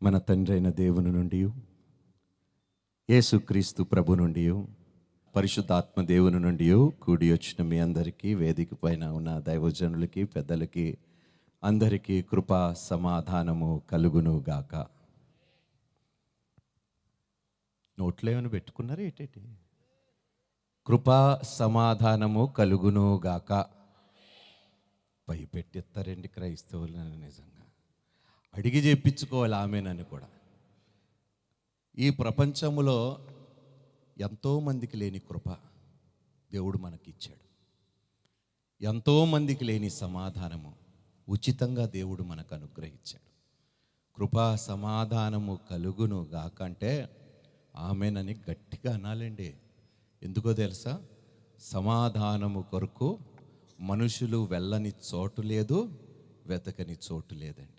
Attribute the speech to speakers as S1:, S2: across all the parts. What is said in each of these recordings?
S1: మన తండ్రి అయిన దేవుని నుండి, యేసుక్రీస్తు ప్రభు నుండి, పరిశుద్ధాత్మ దేవుని నుండి కూడి వచ్చిన మీ అందరికీ, వేదిక పైన ఉన్న దైవజనులకి, పెద్దలకి అందరికీ కృపా సమాధానము కలుగును గాక. నోట్లో ఏమైనా పెట్టుకున్నారా ఏంటి? కృపా సమాధానము కలుగును గాక. భయపెట్టిస్తారండి క్రైస్తవులను. నిజంగా అడిగి చేయించుకోవాలి ఆమెనని కూడా. ఈ ప్రపంచంలో ఎంతోమందికి లేని కృప దేవుడు మనకిచ్చాడు. ఎంతోమందికి లేని సమాధానము ఉచితంగా దేవుడు మనకు అనుగ్రహించాడు. కృపా సమాధానము కలుగును గాకంటే ఆమెనని గట్టిగా అనాలండి. ఎందుకో తెలుసా? సమాధానము కొరకు మనుషులు వెళ్ళని చోటు లేదు, వెతకని చోటు లేదండి.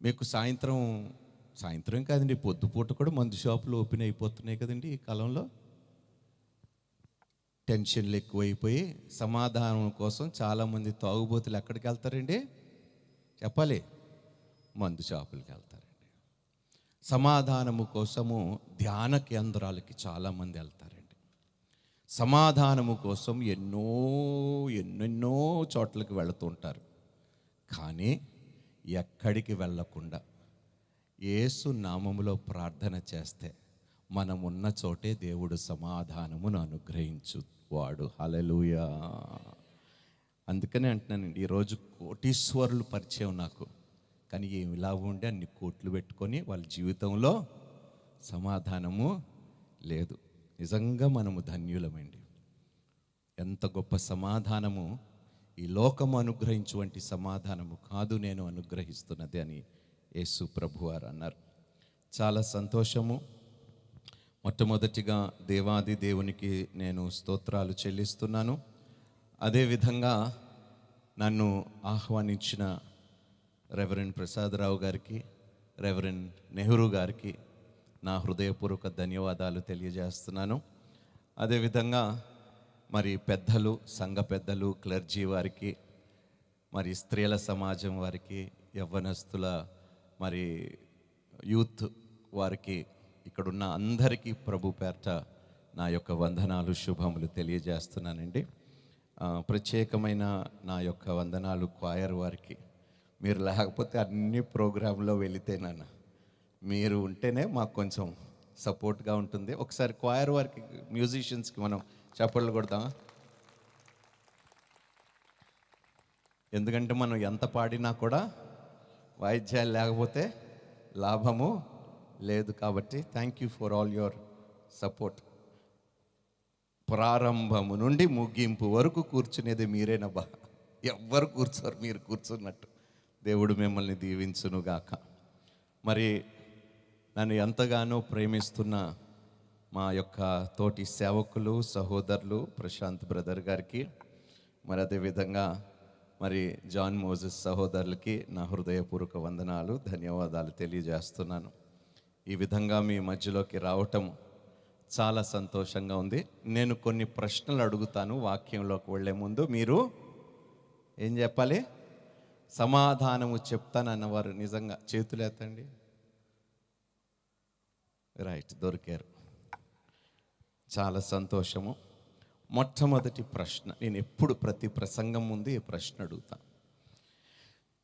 S1: మీకు సాయంత్రం కాదండి, పొద్దుపూట కూడా మందు షాపులు ఓపెన్ అయిపోతున్నాయి కదండి ఈ కాలంలో. టెన్షన్లు ఎక్కువైపోయి సమాధానం కోసం చాలామంది తాగుబోతులు ఎక్కడికి వెళ్తారండి చెప్పాలి? మందు షాపులకి వెళ్తారండి. సమాధానము కోసము ధ్యాన కేంద్రాలకి చాలామంది వెళ్తారండి. సమాధానము కోసం ఎన్నెన్నో చోట్లకి వెళుతుంటారు. కానీ ఎక్కడికి వెళ్ళకుండా యేసు నామములో ప్రార్థన చేస్తే మనం ఉన్న చోటే దేవుడు సమాధానమును అనుగ్రహించువాడు. హల్లెలూయా. అందుకనే అంటున్నానండి, ఈరోజు కోటీశ్వరులు పరిచయం నాకు. కానీ ఏమి లాభం ఉండే అన్ని కోట్లు పెట్టుకొని వాళ్ళ జీవితంలో సమాధానము లేదు. నిజంగా మనము ధన్యులమండి. ఎంత గొప్ప సమాధానము! ఈ లోకము అనుగ్రహించువంటి సమాధానము కాదు నేను అనుగ్రహిస్తున్నది అని యేసు ప్రభువారు అన్నారు. చాలా సంతోషము. మొట్టమొదటిగా దేవాది దేవునికి నేను స్తోత్రాలు చెల్లిస్తున్నాను. అదేవిధంగా నన్ను ఆహ్వానించిన రెవరెండ్ ప్రసాదరావు గారికి, రెవరెండ్ నెహ్రూ గారికి నా హృదయపూర్వక ధన్యవాదాలు తెలియజేస్తున్నాను. అదేవిధంగా మరి పెద్దలు, సంఘ పెద్దలు, క్లర్జీ వారికి, మరి స్త్రీల సమాజం వారికి, యవ్వనస్తుల మరి యూత్ వారికి, ఇక్కడున్న అందరికీ ప్రభు పేరట నా యొక్క వందనాలు, శుభములు తెలియజేస్తున్నానండి. ప్రత్యేకమైన నా యొక్క వందనాలు క్వాయర్ వారికి. మీరు లేకపోతే అన్ని ప్రోగ్రాంలో వెళితేనన్నా, మీరు ఉంటేనే మాకు కొంచెం సపోర్ట్గా ఉంటుంది. ఒకసారి క్వాయర్ వారికి, మ్యూజిషియన్స్కి మనం చప్పట్లు కొడతామా? ఎందుకంటే మనం ఎంత పాడినా కూడా వాయిద్యాలు లేకపోతే లాభము లేదు. కాబట్టి thank you for all your support. ప్రారంభము నుండి ముగింపు వరకు కూర్చునేది మీరేనబ్బా. ఎవ్వరు కూర్చోరు, మీరు కూర్చున్నట్టు. దేవుడు మిమ్మల్ని దీవించునుగాక. మరి నన్ను ఎంతగానో ప్రేమిస్తున్న మా యొక్క తోటి సేవకులు, సహోదరులు ప్రశాంత్ బ్రదర్ గారికి, మరి అదేవిధంగా మరి జాన్ మోజెస్ సహోదరులకి నా హృదయపూర్వక వందనాలు, ధన్యవాదాలు తెలియజేస్తున్నాను. ఈ విధంగా మీ మధ్యలోకి రావటం చాలా సంతోషంగా ఉంది. నేను కొన్ని ప్రశ్నలు అడుగుతాను. వాక్యంలోకి వెళ్ళే ముందు మీరు ఏం చెప్పాలి? సమాధానము చెప్తానన్నవారు నిజంగా చేతులు ఎత్తండి. రైట్, దొరికారు. చాలా సంతోషము. మొట్టమొదటి ప్రశ్న, నేను ఎప్పుడు ప్రతి ప్రసంగం ముందు ఈ ప్రశ్న అడుగుతాను.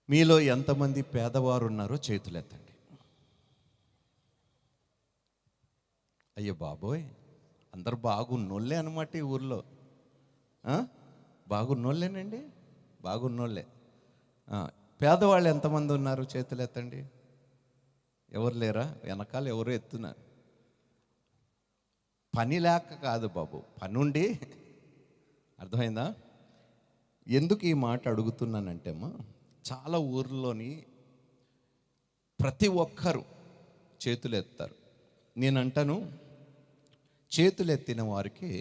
S1: మీలో ఎంతమంది పేదవారు ఉన్నారో చేతులెత్తండి. అయ్యో బాబోయ్, అందరు బాగున్నోళ్ళే అనమాట ఈ ఊర్లో. బాగున్నోళ్ళేనండి, బాగున్నోళ్ళే. పేదవాళ్ళు ఎంతమంది ఉన్నారు చేతులెత్తండి. ఎవరు లేరా? వెనకాల ఎవరో ఎత్తున్నారు. పని లేక కాదు బాబు, పనుండి. అర్థమైందా? ఎందుకు ఈ మాట అడుగుతున్నానంటే అమ్మా, చాలా ఊర్లోని ప్రతి ఒక్కరు చేతులు ఎత్తారు. నేను అంటాను, చేతులు ఎత్తిన వారికి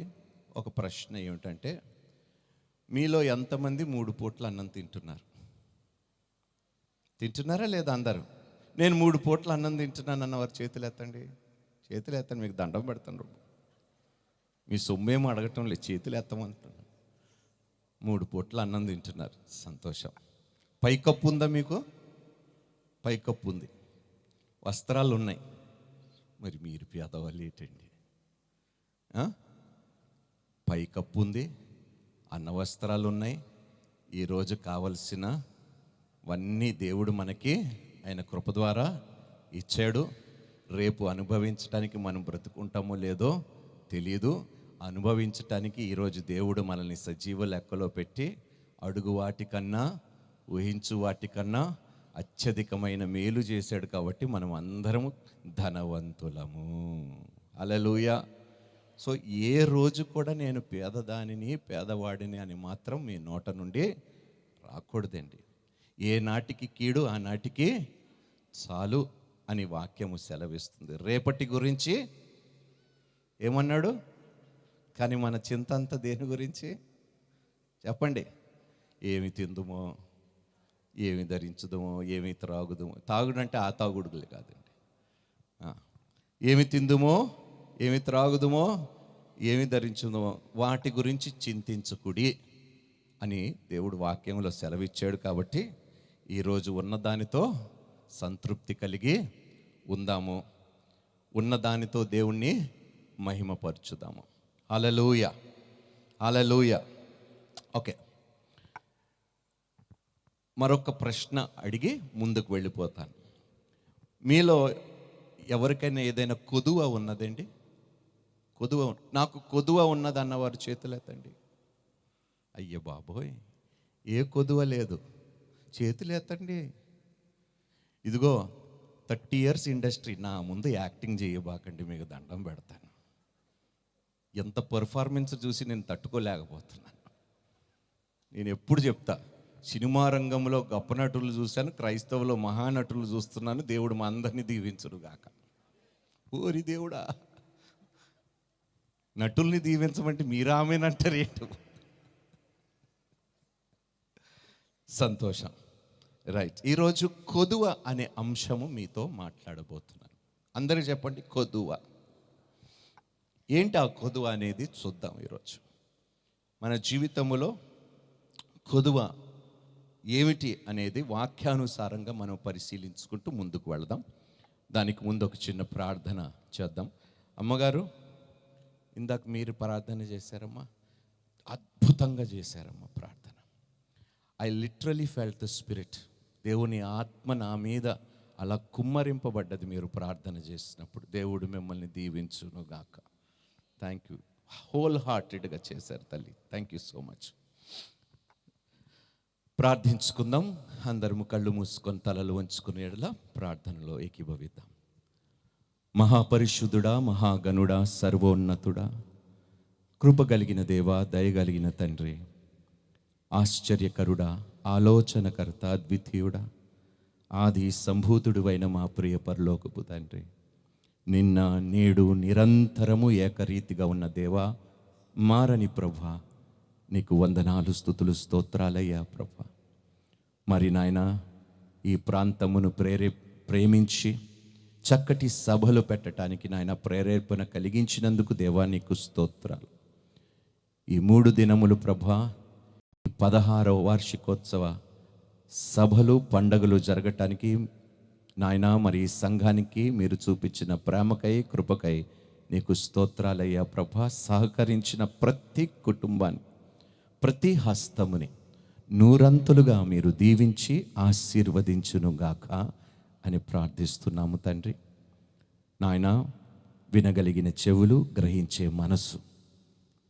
S1: ఒక ప్రశ్న ఏమిటంటే, మీలో ఎంతమంది 3 పూట్ల అన్నం తింటున్నారా లేదా? అందరూ నేను 3 పూట్ల అన్నం తింటున్నాను అన్నవారు చేతులు ఎత్తండి. చేతులు ఎత్తండి, మీకు దండం పెడతాను. మీ సొమ్మేమో అడగటం లేదు, చేతులు ఎత్తమంటున్నాను. 3 పూట్ల అన్నం తింటున్నారు, సంతోషం. పైకప్పు ఉందా మీకు? పైకప్పు ఉంది, వస్త్రాలు ఉన్నాయి. మరి మీరు పేదవాళ్ళు ఏంటండి? పైకప్పు ఉంది, అన్న వస్త్రాలు ఉన్నాయి. ఈరోజు కావలసినవన్నీ దేవుడు మనకి ఆయన కృప ద్వారా ఇచ్చాడు. రేపు అనుభవించడానికి మనం బ్రతుకుంటామో లేదో తెలియదు. అనుభవించటానికి ఈరోజు దేవుడు మనల్ని సజీవ లెక్కలో పెట్టి అడుగు వాటికన్నా ఊహించు వాటికన్నా అత్యధికమైన మేలు చేశాడు. కాబట్టి మనం అందరము ధనవంతులము. హల్లెలూయా. సో ఏ రోజు కూడా నేను పేదదానిని పేదవాడిని అని మాత్రం మీ నోట నుండి రాకూడదండి. ఏ నాటికి కీడు ఆ నాటికి చాలు అని వాక్యము సెలవిస్తుంది. రేపటి గురించి ఏమన్నాడు? కానీ మన చింత అంతా దేని గురించి చెప్పండి? ఏమి తిందుమో, ఏమి ధరించుదమో, ఏమి త్రాగుదమో. తాగుడంటే ఆ తాగుడుగులు కాదండి. ఏమి తిందుమో, ఏమి త్రాగుదమో, ఏమి ధరించుదమో వాటి గురించి చింతించకుడి అని దేవుడు వాక్యంలో సెలవిచ్చాడు. కాబట్టి ఈరోజు ఉన్నదానితో సంతృప్తి కలిగి ఉందాము. ఉన్నదానితో దేవుణ్ణి మహిమపరచుదాము. హల్లెలూయా, హల్లెలూయా. ఓకే, మరొక ప్రశ్న అడిగి ముందుకు వెళ్ళిపోతాను. మీలో ఎవరికైనా ఏదైనా కొదువ ఉన్నదండి? కొదువ, నాకు కొదువ ఉన్నదన్నవారు చేతులెత్తండి. అయ్య బాబోయ్, ఏ కొదువ లేదు, చేతులెత్తండి. ఇదిగో 30 years ఇండస్ట్రీ, నా ముందు యాక్టింగ్ చేయబాకండి, మీకు దండం పెడతాను. ఎంత పర్ఫార్మెన్స్ చూసి నేను తట్టుకోలేకపోతున్నాను. నేను ఎప్పుడు చెప్తా, సినిమా రంగంలో గొప్ప నటులు చూశాను, క్రైస్తవులో మహానటులు చూస్తున్నాను. దేవుడు మా అందరినీ దీవించును గాక. ఓరి దేవుడా, నటుల్ని దీవించమంటే మీరామేనంటారు ఏంటో. సంతోషం. రైట్, ఈరోజు కొదువ అనే అంశము మీతో మాట్లాడబోతున్నాను. అందరూ చెప్పండి, కొదువ. ఏంటి ఆ కొదువ అనేది చూద్దాం ఈరోజు. మన జీవితంలో కొదువ ఏమిటి అనేది వాక్యానుసారంగా మనం పరిశీలించుకుంటూ ముందుకు వెళదాం. దానికి ముందు ఒక చిన్న ప్రార్థన చేద్దాం. అమ్మగారు, ఇందాక మీరు ప్రార్థన చేశారమ్మా, అద్భుతంగా చేశారమ్మా ప్రార్థన. I literally felt the spirit. దేవుని ఆత్మ నా మీద అలా కుమ్మరింపబడ్డది మీరు ప్రార్థన చేసినప్పుడు. దేవుడు మిమ్మల్ని దీవించును గాక. Thank you. హోల్ హార్టెడ్గా చేశారు తల్లి. Thank you so much. ప్రార్థించుకుందాం. అందరము కళ్ళు మూసుకొని తలలు వంచుకునే ఎడల ప్రార్థనలో ఏకీభవిద్దాం. మహాపరిశుద్ధుడా, మహాగణుడా, సర్వోన్నతుడా, కృపగలిగిన దేవా, దయగలిగిన తండ్రి, ఆశ్చర్యకరుడా, ఆలోచనకర్త, అద్వితీయుడా, ఆది సంభూతుడువైన మా ప్రియ పరలోకపు తండ్రి, నిన్న నేడు నిరంతరము ఏకరీతిగా ఉన్న దేవా, మారని ప్రభా, నీకు వందనాలు, స్తుతులు, స్తోత్రాలయ్యా ప్రభా. మరి నాయన, ఈ ప్రాంతమును ప్రేమించి చక్కటి సభలు పెట్టడానికి నాయన ప్రేరేపణ కలిగించినందుకు దేవా నీకు స్తోత్రాలు. ఈ 3 దినములు ప్రభా, 16వ వార్షికోత్సవ సభలు పండగలు జరగటానికి నాయన, మరి ఈ సంఘానికి మీరు చూపించిన ప్రేమకై, కృపకై నీకు స్తోత్రాలయ్యా ప్రభా. సహకరించిన ప్రతి కుటుంబాన్ని, ప్రతి హస్తముని నూరంతులుగా మీరు దీవించి ఆశీర్వదించునుగాక అని ప్రార్థిస్తున్నాము తండ్రి. నాయన, వినగలిగిన చెవులు, గ్రహించే మనస్సు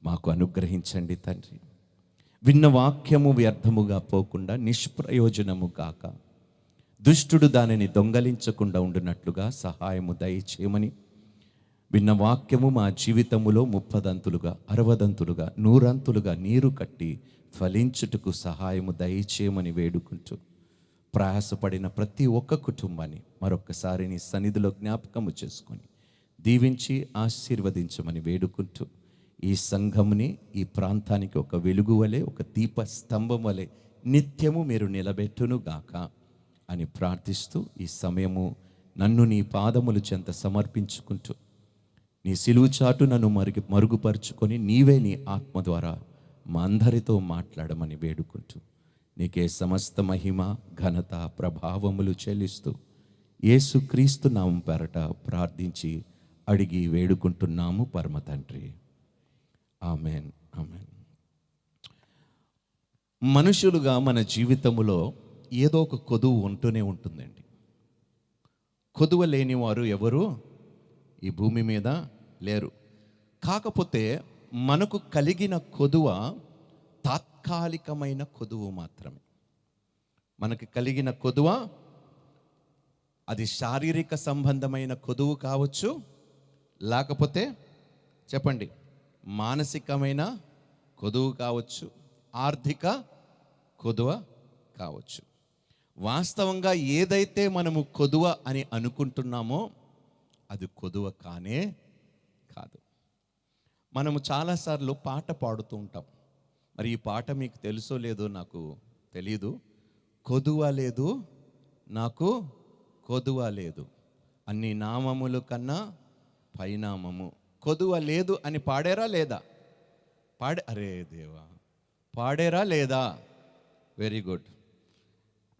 S1: మాకు అనుగ్రహించండి తండ్రి. విన్న వాక్యము వ్యర్థముగా పోకుండా నిష్ప్రయోజనము కాక దుష్టుడు దానిని దొంగలించకుండా ఉండునట్లుగా సహాయము దయచేయమని, విన్న వాక్యము మా జీవితములో 30 60 100 నీరు కట్టి ఫలించుటకు సహాయము దయచేయమని వేడుకుంటూ, ప్రయాసపడిన ప్రతి ఒక్క కుటుంబాన్ని మరొక్కసారి నీ సన్నిధిలో జ్ఞాపకము చేసుకొని దీవించి ఆశీర్వదించమని వేడుకుంటూ, ఈ సంఘముని, ఈ ప్రాంతానికి ఒక వెలుగు వలె, ఒక దీప స్తంభం వలె నిత్యము మీరు నిలబెట్టునుగాక అని ప్రార్థిస్తూ, ఈ సమయము నన్ను నీ పాదములు చెంత సమర్పించుకుంటూ, నీ సిలువు చాటు నన్ను మరుగుపరుచుకొని నీవే నీ ఆత్మ ద్వారా మా అందరితో మాట్లాడమని వేడుకుంటూ, నీకే సమస్త మహిమ ఘనత ప్రభావములు చెల్లిస్తూ యేసుక్రీస్తు నామం పేరట ప్రార్థించి అడిగి వేడుకుంటున్నాము పరమ తండ్రి. Amen, amen. మనుషులుగా మన జీవితంలో ఏదో ఒక కొదువు ఉంటూనే ఉంటుందండి. కొదువ లేని వారు ఎవరు ఈ భూమి మీద లేరు. కాకపోతే మనకు కలిగిన కొదువ తాత్కాలికమైన కొదువు మాత్రమే. మనకి కలిగిన కొదువ అది శారీరక సంబంధమైన కొదువు కావచ్చు, లేకపోతే చెప్పండి మానసికమైన కొదువు కావచ్చు, ఆర్థిక కొదువ కావచ్చు. వాస్తవంగా ఏదైతే మనము కొదువ అని అనుకుంటున్నామో అది కొదువ కానే కాదు. మనము చాలాసార్లు పాట పాడుతూ ఉంటాం. మరి ఈ పాట మీకు తెలుసో లేదో నాకు తెలీదు. కొదువ లేదు నాకు కొదువ లేదు, అన్ని నామముల కన్నా పైనామము. కొదువ లేదు అని పాడారా లేదా? అరే దేవా, పాడారా లేదా? Very good.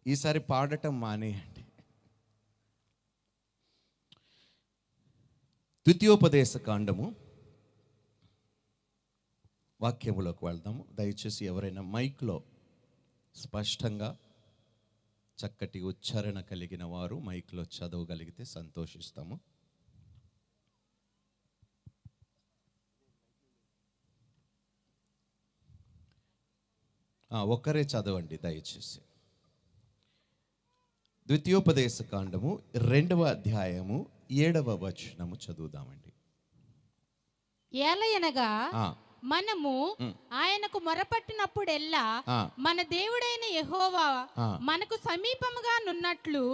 S1: ఈసారి పాడటం మానేయండి. ద్వితీయోపదేశ కాండము వాక్యములోకి వెళ్దాము. దయచేసి ఎవరైనా మైక్లో స్పష్టంగా చక్కటి ఉచ్చారణ కలిగిన వారు మైక్లో చదవగలిగితే సంతోషిస్తాము. ఒక్కరే చదవండి దయచేసి. ద్వితీయోపదేశ కాండము 2వ అధ్యాయము 7వ వచనము చదువుదామండి.
S2: ఏలయనగా మనము ఆయనకు మొరపట్టినప్పుడెల్లా మన దేవుడైన యెహోవా మనకు సమీపముగా నున్నట్లు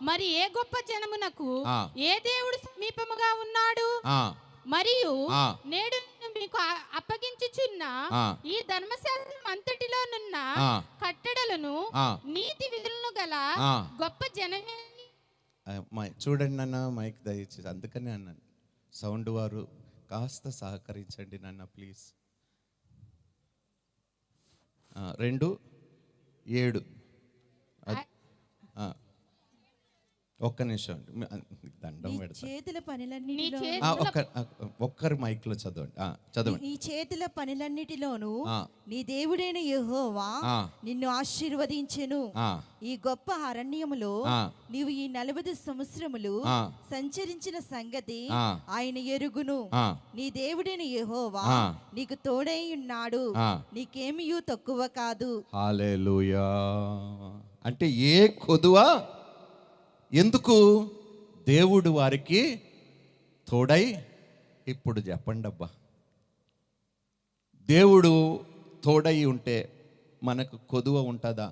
S2: మరి ఏ గొప్ప జనమునకు ఏ దేవుడు సమీపముగా ఉన్నాడు? మరియు నేడు మీకు అప్పగించుచున్న ఈ ధర్మశాస్త్రం అంతటిలోనున్న కట్టడలను నీతి విధులను గల గొప్ప జనమే.
S1: చూడండి నాన్న, మైక్ దయచేసి. అందుకనే అన్నాను సౌండ్ వారు కాస్త సహకరించండి నాన్న ప్లీజ్. 2:7 ఒక్క నిమిషం దండం ఒక్కరి మైక్ లో చదవండి.
S3: నీ చేతుల పనులన్నిటిలోను నీ దేవుడైన యెహోవా నిన్ను ఆశీర్వదించెను. ఈ గొప్ప అరణ్యములో నీవు ఈ 40 సంవత్సరములు సంచరించిన సంగతి ఆయన ఎరుగును. నీ దేవుడైన యెహోవా నీకు తోడై ఉన్నాడు, నీకేమీ తక్కువ కాదు.
S1: హల్లెలూయా. అంటే ఏ కొదువ ఎందుకు? దేవుడు వారికి తోడై. ఇప్పుడు చెప్పండి అబ్బా, దేవుడు తోడై ఉంటే మనకు కొదువ ఉంటుందా?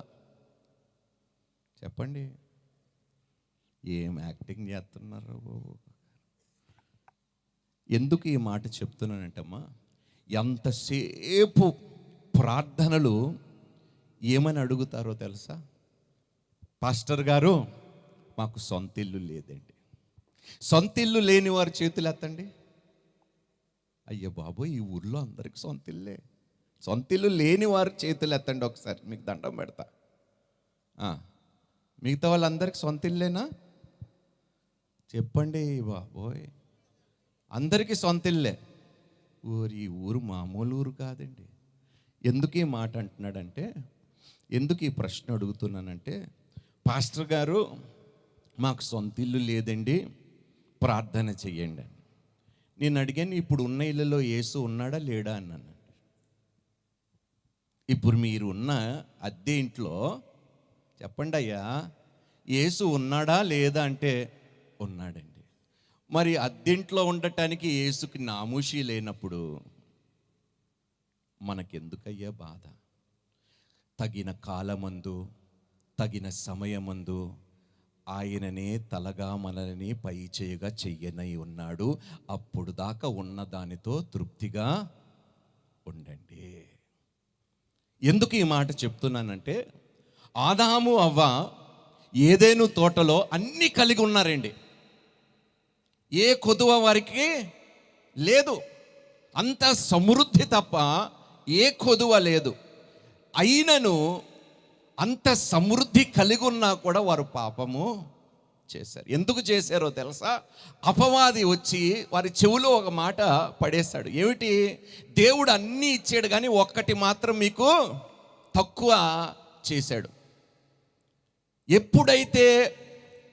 S1: చెప్పండి. ఏం యాక్టింగ్ చేస్తున్నారు? ఎందుకు ఈ మాట చెప్తున్నానంటమ్మా, ఎంతసేపు ప్రార్థనలు ఏమని అడుగుతారో తెలుసా? పాస్టర్ గారు మాకు సొంతిల్లు లేదండి. సొంతిల్లు లేని వారి చేతులు ఎత్తండి. అయ్య బాబోయ్, ఈ ఊర్లో అందరికి సొంతిల్లే. సొంతిల్లు లేని వారి చేతులు ఎత్తండి ఒకసారి, మీకు దండం పెడతా. మిగతా వాళ్ళందరికి సొంతిల్లేనా? చెప్పండి బాబోయ్. అందరికీ సొంతిల్లే. ఈ ఊరు మామూలు ఊరు కాదండి. ఎందుకు ఈ మాట అంటున్నాడంటే, ఎందుకు ఈ ప్రశ్న అడుగుతున్నానంటే, పాస్టర్ గారు మాకు సొంతిల్లు లేదండి, ప్రార్థన చెయ్యండి అని నేను అడిగాను. ఇప్పుడు ఉన్న ఇళ్ళలో యేసు ఉన్నాడా లేడా అన్నాను. ఇప్పుడు మీరు ఉన్న అద్దె ఇంట్లో చెప్పండి అయ్యా, యేసు ఉన్నాడా లేదా అంటే ఉన్నాడండి. మరి అద్దెంట్లో ఉండటానికి యేసుకి నామూషి లేనప్పుడు మనకెందుకయ్యా బాధ? తగిన కాలమందు తగిన సమయమందు ఆయననే తలగా మనల్ని పై చేయగా చెయ్యనై ఉన్నాడు. అప్పుడు దాకా ఉన్న దానితో తృప్తిగా ఉండండి. ఎందుకు ఈ మాట చెప్తున్నానంటే, ఆదాము అవ్వ ఏదెను తోటలో అన్నీ కలిగి ఉన్నారండి. ఏ కొదువ వారికి లేదు. అంత సమృద్ధి తప్ప ఏ కొదువ లేదు. అయినను అంత సమృద్ధి కలిగి ఉన్నా కూడా వారు పాపము చేశారు. ఎందుకు చేశారో తెలుసా? అపవాది వచ్చి వారి చెవిలో ఒక మాట పడేశాడు. ఏమిటి? దేవుడు అన్నీ ఇచ్చాడు కానీ ఒక్కటి మాత్రం మీకు తక్కువ చేశాడు. ఎప్పుడైతే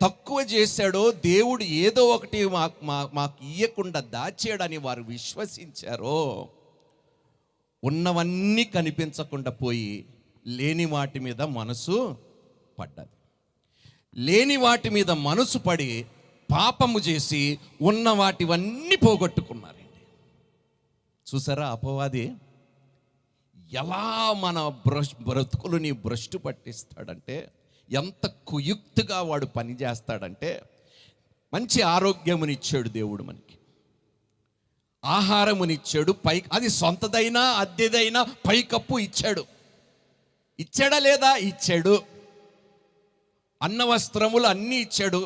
S1: తక్కువ చేశాడో దేవుడు ఏదో ఒకటి మాకు ఇయ్యకుండా దాచాడని వారు విశ్వసించారో ఉన్నవన్నీ కనిపించకుండా పోయి లేని వాటి మీద మనసు పడ్డది. లేని వాటి మీద మనసు పడి పాపము చేసి ఉన్న వాటివన్నీ పోగొట్టుకున్నారండి. చూసారా అపవాది ఎలా మన బ్రతుకులని భ్రష్టు పట్టిస్తాడంటే, ఎంత కుయుక్తిగా వాడు పని చేస్తాడంటే, మంచి ఆరోగ్యమునిచ్చాడు దేవుడు మనకి, ఆహారమునిచ్చాడు, అది సొంతదైనా అద్దెదైనా పైకప్పు ఇచ్చాడు. ఇచ్చాడా లేదా? ఇచ్చాడు. అన్న వస్త్రములు అన్నీ ఇచ్చాడు,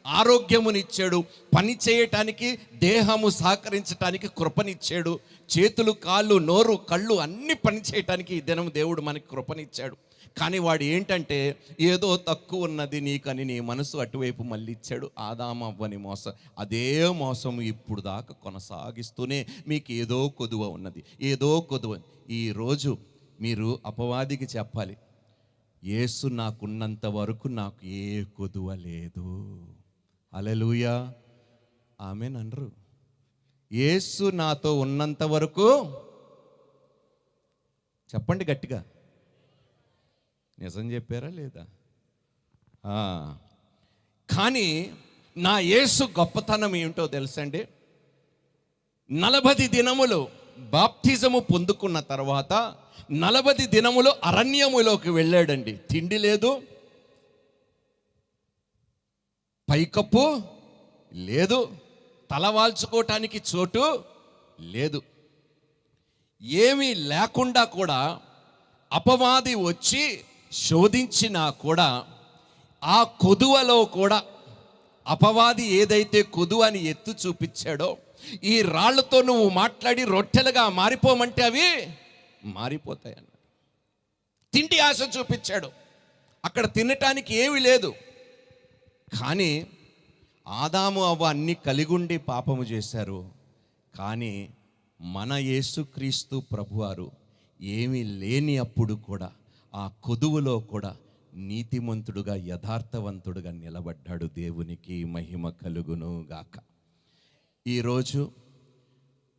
S1: ఆరోగ్యమునిచ్చాడు, పని చేయటానికి దేహము సహకరించటానికి కృపనిచ్చాడు, చేతులు కాళ్ళు నోరు కళ్ళు అన్ని పని చేయటానికి ఈ దినం దేవుడు మనకి కృపనిచ్చాడు. కానీ వాడు ఏంటంటే ఏదో తక్కువ ఉన్నది నీకని నీ మనసు అటువైపు మళ్ళీ ఇచ్చాడు. ఆదాము అవ్వని మోసం, అదే మోసం ఇప్పుడు దాకా కొనసాగిస్తూనే మీకు ఏదో కొదువ ఉన్నది, ఏదో కొదువ. ఈరోజు మీరు అపవాదికి చెప్పాలి, యేసు నాకున్నంత వరకు నాకు ఏ కొదువ లేదు. హల్లెలూయా, ఆమేన్ అనరు. యేసు నాతో ఉన్నంత వరకు చెప్పండి గట్టిగా, నిజం చెప్పారా లేదా? కానీ నా యేసు గొప్పతనం ఏమిటో తెలుసండి? 40 దినములు బాప్తిజము పొందుకున్న తర్వాత 40 దినములు అరణ్యములోకి వెళ్ళాడండి. తిండి లేదు, పైకప్పు లేదు, తలవాల్చుకోవటానికి చోటు లేదు, ఏమీ లేకుండా కూడా అపవాది వచ్చి శోధించినా కూడా ఆ కొదువలో కూడా అపవాది ఏదైతే కొదువ అని ఎత్తు చూపించాడో, ఈ రాళ్లతో నువ్వు మాట్లాడి రొట్టెలుగా మారిపోమంటే అవి మారిపోతాయి అన్నాడు. తిండి ఆశ చూపించాడు, అక్కడ తినటానికి ఏమీ లేదు. కానీ ఆదాము అవ్వ అన్ని కలిగుండి పాపము చేశారు. కానీ మన యేసుక్రీస్తు ప్రభువారు ఏమీ లేని అప్పుడు కూడా ఆ కొదువులో కూడా నీతిమంతుడుగా యథార్థవంతుడుగా నిలబడ్డాడు. దేవునికి మహిమ కలుగును గాక. ఈరోజు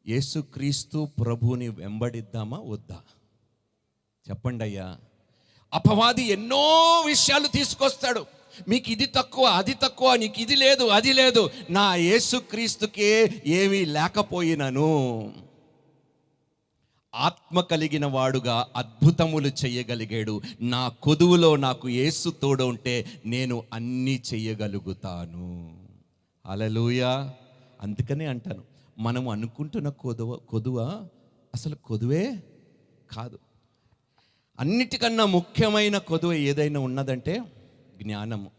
S1: యేసుక్రీస్తు ప్రభువుని వెంబడిద్దామా వద్దా? చెప్పండి అయ్యా. అపవాది ఎన్నో విషయాలు తీసుకొస్తాడు, మీకు ఇది తక్కువ అది తక్కువ, నీకు ఇది లేదు అది లేదు. నా యేసుక్రీస్తుకే ఏమీ లేకపోయినను ఆత్మ కలిగిన వాడుగా అద్భుతములు చేయగలిగాడు. నా కొదువులో నాకు యేసు తోడు ఉంటే నేను అన్నీ చెయ్యగలుగుతాను. హల్లెలూయా. అందుకనే అంటాను, మనం అనుకుంటున్న కొదువ అసలు కొదువే కాదు. అన్నిటికన్నా ముఖ్యమైన కొదువ ఏదైనా ఉన్నదంటే జ్ఞానము.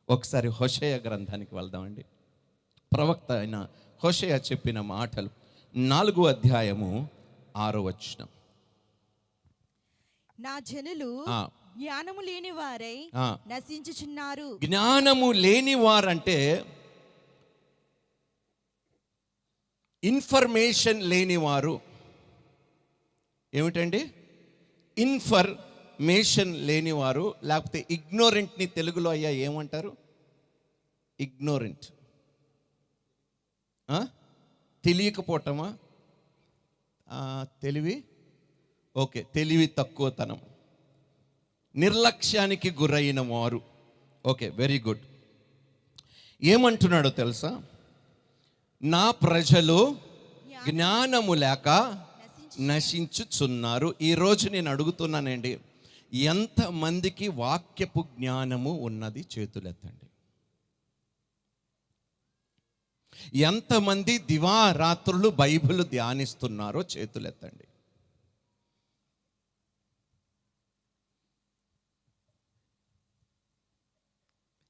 S1: ఒకసారి హోషేయ గ్రంథానికి వెళ్దామండి. ప్రవక్త అయిన హోషేయ చెప్పిన మాటలు 4వ అధ్యాయము 6వ వచనం.
S3: నా జనులు జ్ఞానము లేని వారై నశించుచున్నారు.
S1: జ్ఞానము లేని వారంటే ఇన్ఫర్మేషన్ లేనివారు. ఏమిటండి? ఇన్ఫర్మేషన్ లేనివారు, లేకపోతే ఇగ్నోరెంట్ని తెలుగులో అయ్యా ఏమంటారు? ఇగ్నోరెంట్. తెలియకపోవటమా? తెలివి, ఓకే, తెలివి తక్కువతనం, నిర్లక్ష్యానికి గురైన వారు. Okay, very good. ఏమంటున్నాడో తెలుసా? నా ప్రజలు జ్ఞానము లేక నశించుచున్నారు. ఈరోజు నేను అడుగుతున్నానండి, ఎంతమందికి వాక్యపు జ్ఞానము ఉన్నది? చేతులెత్తండి. ఎంతమంది దివారాత్రులు బైబిల్ ధ్యానిస్తున్నారో చేతులెత్తండి.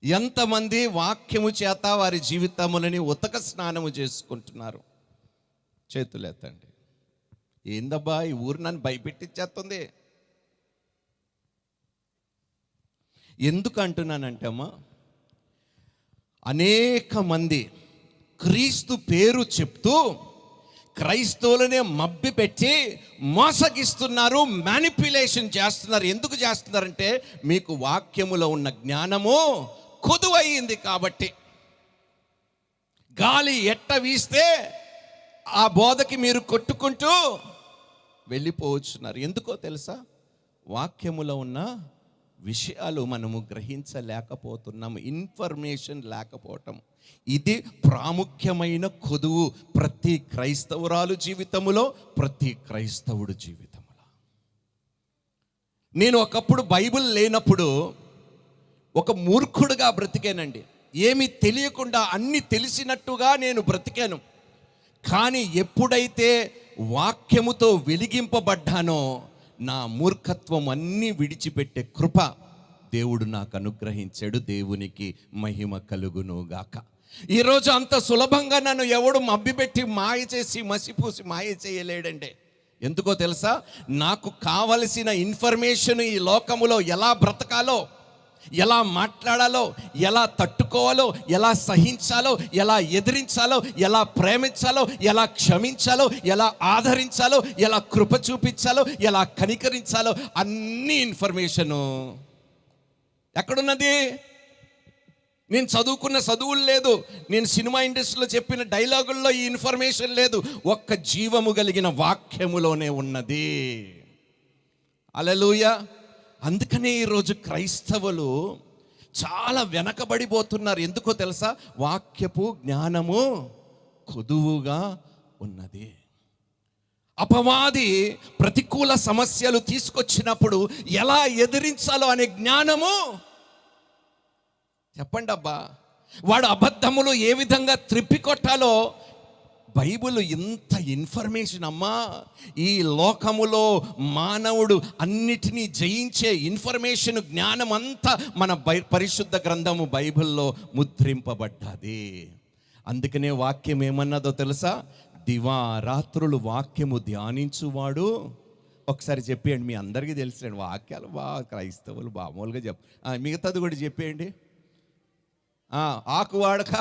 S1: ఎంతమంది వాక్యము చేత వారి జీవితములని ఉతక స్నానము చేసుకుంటున్నారు? చేతులెత్తండి. ఏందబ్బా ఈ ఊరు నన్ను భయపెట్టించేస్తుంది. ఎందుకు అంటున్నానంటే అమ్మా, అనేక మంది క్రీస్తు పేరు చెప్తూ క్రైస్తవులనే మబ్బి పెట్టి మోసగిస్తున్నారు, మ్యానిపులేషన్ చేస్తున్నారు. ఎందుకు చేస్తున్నారంటే మీకు వాక్యములో ఉన్న జ్ఞానము కొదువయింది కాబట్టి. గాలి ఎట్ట వీస్తే ఆ బోధకి మీరు కొట్టుకుంటూ వెళ్ళిపోవచ్చున్నారు. ఎందుకో తెలుసా? వాక్యములో ఉన్న విషయాలు మనము గ్రహించలేకపోతున్నాము, ఇన్ఫర్మేషన్ లేకపోవటం. ఇది ప్రాముఖ్యమైన కొదువు ప్రతి క్రైస్తవురాలు జీవితములో, ప్రతి క్రైస్తవుడు జీవితములో. నేను ఒకప్పుడు బైబిల్ లేనప్పుడు ఒక మూర్ఖుడుగా బ్రతికానండి. ఏమీ తెలియకుండా అన్నీ తెలిసినట్టుగా నేను బ్రతికాను. కానీ ఎప్పుడైతే వాక్యముతో వెలిగింపబడ్డానో నా మూర్ఖత్వం అన్నీ విడిచిపెట్టే కృప దేవుడు నాకు అనుగ్రహించాడు. దేవునికి మహిమ కలుగునుగాక. ఈరోజు అంత సులభంగా నన్ను ఎవడు మభ్యపెట్టి మాయ చేసి మసిపూసి మాయ చేయలేడండి. ఎందుకో తెలుసా? నాకు కావలసిన ఇన్ఫర్మేషన్ ఈ లోకములో ఎలా బ్రతకాలో, ఎలా మాట్లాడాలో, ఎలా తట్టుకోవాలో, ఎలా సహించాలో, ఎలా ఎదిరించాలో, ఎలా ప్రేమించాలో, ఎలా క్షమించాలో, ఎలా ఆదరించాలో, ఎలా కృప చూపించాలో, ఎలా కనికరించాలో అన్ని ఇన్ఫర్మేషను ఎక్కడున్నది? నేను చదువుకున్న చదువులు లేదు, నేను సినిమా ఇండస్ట్రీలో చెప్పిన డైలాగుల్లో ఈ ఇన్ఫర్మేషన్ లేదు. ఒక్క జీవము కలిగిన వాక్యములోనే ఉన్నది. హల్లెలూయా. అందుకనే ఈరోజు క్రైస్తవులు చాలా వెనకబడిపోతున్నారు. ఎందుకో తెలుసా? వాక్యపు జ్ఞానము కొదువుగా ఉన్నది. అపవాది ప్రతికూల సమస్యలు తీసుకొచ్చినప్పుడు ఎలా ఎదిరించాలో అనే జ్ఞానము చెప్పండి అబ్బా. వాడు అబద్ధములు ఏ విధంగా త్రిప్పికొట్టాలో బైబిల్ ఇంత ఇన్ఫర్మేషన్ అమ్మా. ఈ లోకములో మానవుడు అన్నిటినీ జయించే ఇన్ఫర్మేషన్, జ్ఞానం అంతా మన పరిశుద్ధ గ్రంథము బైబిల్లో ముద్రింపబడ్డది. అందుకనే వాక్యం ఏమన్నదో తెలుసా? దివారాత్రులు వాక్యము ధ్యానించువాడు. ఒకసారి చెప్పేయండి, మీ అందరికీ తెలిసాడు వాక్యాలు క్రైస్తవులు మామూలుగా మిగతాది కూడా చెప్పేయండి. ఆకు వాడక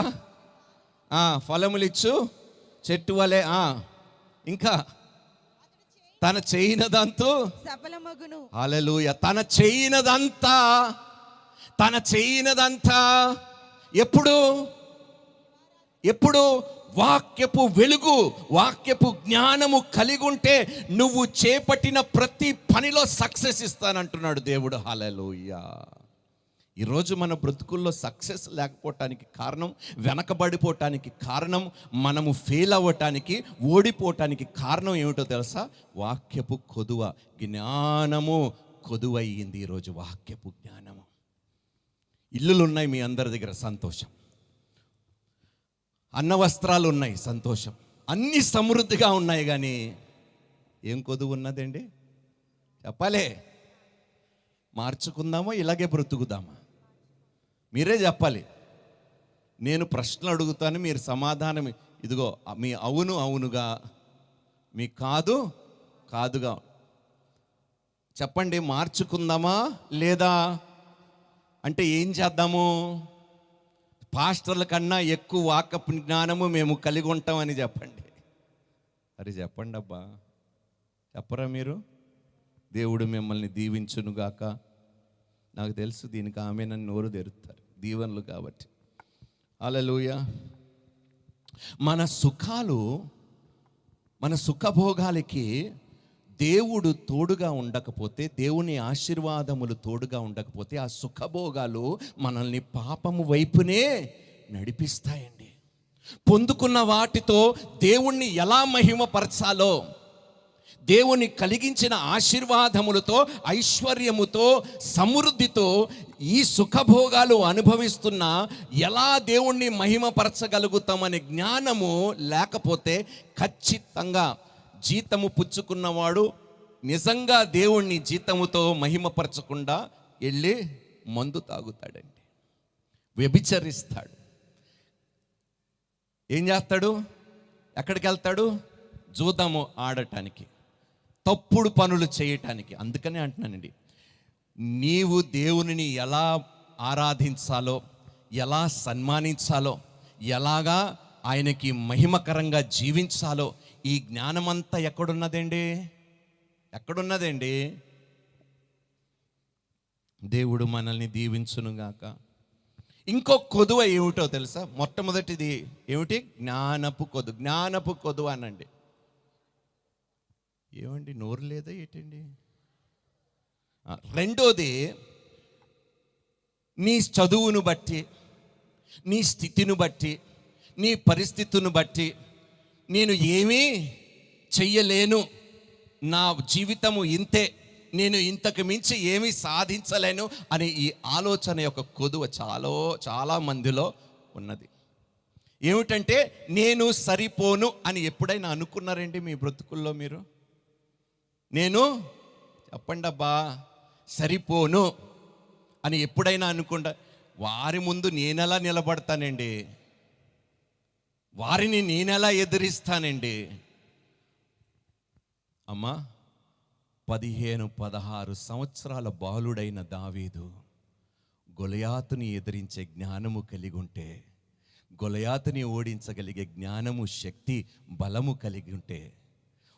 S1: ఫలములిచ్చు చెట్టు వలె, ఇంకా తన చేయనదంతా
S3: సఫలమగును.
S1: హల్లెలూయా. తన చేయనదంతా ఎప్పుడు వాక్యపు వెలుగు, వాక్యపు జ్ఞానము కలిగి ఉంటే నువ్వు చేపట్టిన ప్రతి పనిలో సక్సెస్ ఇస్తానంటున్నాడు దేవుడు. హల్లెలూయా. ఈరోజు మన బ్రతుకుల్లో సక్సెస్ లేకపోవటానికి కారణం, వెనకబడిపోవటానికి కారణం, మనము ఫెయిల్ అవ్వటానికి, ఓడిపోవటానికి కారణం ఏమిటో తెలుసా? వాక్యపు కొదువ, జ్ఞానము కొదువయ్యింది. ఈరోజు వాక్యపు జ్ఞానము. ఇల్లులు ఉన్నాయి మీ అందరి దగ్గర, సంతోషం. అన్న వస్త్రాలు ఉన్నాయి, సంతోషం. అన్నీ సమృద్ధిగా ఉన్నాయి, కానీ ఏం కొదువు ఉన్నదండి? చెప్పాలే. మార్చుకుందామా, ఇలాగే బ్రతుకుదామా? మీరే చెప్పాలి. నేను ప్రశ్నలు అడుగుతాను, మీరు సమాధానం. ఇదిగో మీ అవును అవునుగా, మీ కాదు కాదుగా చెప్పండి. మార్చుకుందామా లేదా అంటే ఏం చేద్దాము? పాస్టర్ల కన్నా ఎక్కువ వాక్యపు జ్ఞానము మేము కలిగి ఉంటామని చెప్పండి. అరే చెప్పండి అబ్బా, చెప్పరా మీరు? దేవుడు మిమ్మల్ని దీవించునుగాక. నాకు తెలుసు దీనికి ఆమె నన్ను నోరు తెరుస్తారు, దీవెనలు కాబట్టి. హల్లెలూయా. మన సుఖాలు, మన సుఖభోగాలకి దేవుడు తోడుగా ఉండకపోతే, దేవుని ఆశీర్వాదములు తోడుగా ఉండకపోతే ఆ సుఖభోగాలు మనల్ని పాపము వైపునే నడిపిస్తాయండి. పొందుకున్న వాటితో దేవుణ్ణి ఎలా మహిమపరచాలో, దేవుని కలిగించిన ఆశీర్వాదములతో, ఐశ్వర్యముతో, సమృద్ధితో ఈ సుఖభోగాలు అనుభవిస్తున్నా ఎలా దేవుణ్ణి మహిమపరచగలుగుతామనే జ్ఞానము లేకపోతే ఖచ్చితంగా జీతము పుచ్చుకున్నవాడు నిజంగా దేవుణ్ణి జీతముతో మహిమపరచకుండా వెళ్ళి మందు తాగుతాడండి, వ్యభిచరిస్తాడు. ఏం చేస్తాడు? ఎక్కడికి వెళ్తాడు? జూదము ఆడటానికి, తప్పుడు పనులు చేయటానికి. అందుకనే అంటున్నానండి, నీవు దేవునిని ఎలా ఆరాధించాలో, ఎలా సన్మానించాలో, ఎలాగా ఆయనకి మహిమకరంగా జీవించాలో ఈ జ్ఞానమంతా ఎక్కడున్నదండి? ఎక్కడున్నదండి? దేవుడు మనల్ని దీవించునుగాక. ఇంకో కొదువ ఏమిటో తెలుసా? మొట్టమొదటిది ఏమిటి? జ్ఞానపు కొదువ. జ్ఞానపు కొదువ అనండి. ఏమండి, నోరు లేదా ఏంటండి? రెండోది, నీ చదువును బట్టి, నీ స్థితిని బట్టి, నీ పరిస్థితిని బట్టి నేను ఏమీ చెయ్యలేను, నా జీవితము ఇంతే, నేను ఇంతకు మించి ఏమీ సాధించలేను అనే ఈ ఆలోచన యొక్క కొదువ చాలా మందిలో ఉన్నది. ఏమిటంటే, నేను సరిపోను అని ఎప్పుడైనా అనుకున్నారండి మీ బ్రతుకుల్లో మీరు? నేను చెప్పండి అబ్బా సరిపోను అని ఎప్పుడైనా అనుకుంటా? వారి ముందు నేనెలా నిలబడతానండి? వారిని నేనెలా ఎదిరిస్తానండి? అమ్మా, 15-16 సంవత్సరాల బాలుడైన దావీదు గొలియాతుని ఎదిరించే జ్ఞానము కలిగి ఉంటే, గొలియాతుని ఓడించగలిగే జ్ఞానము, శక్తి, బలము కలిగి ఉంటే,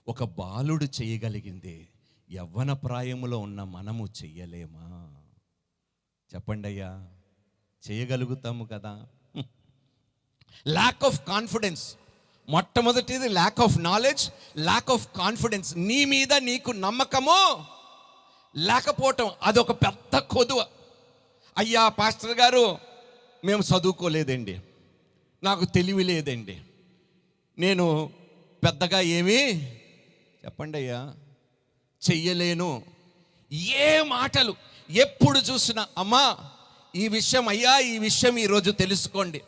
S1: ఒక బాలుడు చేయగలిగింది యవ్వన ప్రాయములో ఉన్న మనము చెయ్యలేమా? చెప్పండి అయ్యా, చేయగలుగుతాము కదా? Lack of confidence. మొట్టమొదటిది lack of knowledge, lack of confidence. నీ మీద నీకు నమ్మకము లేకపోవటం, అదొక పెద్ద కొదువ. అయ్యా పాస్టర్ గారు, మేము చదువుకోలేదండి, నాకు తెలివి లేదండి, నేను పెద్దగా ఏమీ చెప్పండి అయ్యా చెయ్యలేను. ఏ మాటలు ఎప్పుడు చూసినా, అమ్మా ఈ విషయం, అయ్యా ఈ విషయం ఈరోజు తెలుసుకోండి,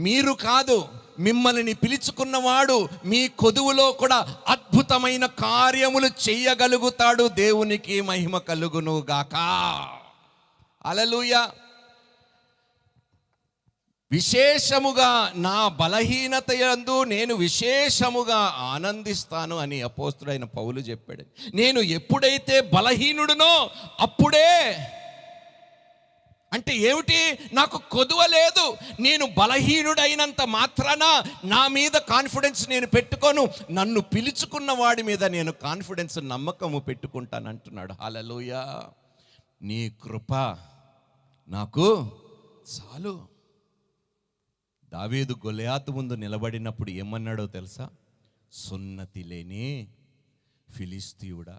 S1: మీరు కాదు మిమ్మల్ని పిలుచుకున్నవాడు మీ కొదువులో కూడా అద్భుతమైన కార్యములు చెయ్యగలుగుతాడు. దేవునికి మహిమ కలుగును గాక. హల్లెలూయా. విశేషముగా నా బలహీనత యందు నేను విశేషముగా ఆనందిస్తాను అని అపోస్తుడైన పౌలు చెప్పాడు. నేను ఎప్పుడైతే బలహీనుడునో అప్పుడే, అంటే ఏమిటి? నాకు కొదువ లేదు, నేను బలహీనుడైనంత మాత్రాన నా మీద కాన్ఫిడెన్స్ నేను పెట్టుకోను, నన్ను పిలుచుకున్న వాడి మీద నేను కాన్ఫిడెన్స్, నమ్మకము పెట్టుకుంటాను అంటున్నాడు. హల్లెలూయా. నీ కృప నాకు చాలు. దావీదు గొలియాతు ముందు నిలబడినప్పుడు ఏమన్నాడో తెలుసా? సున్నతి లేని ఫిలిస్తీయుడా.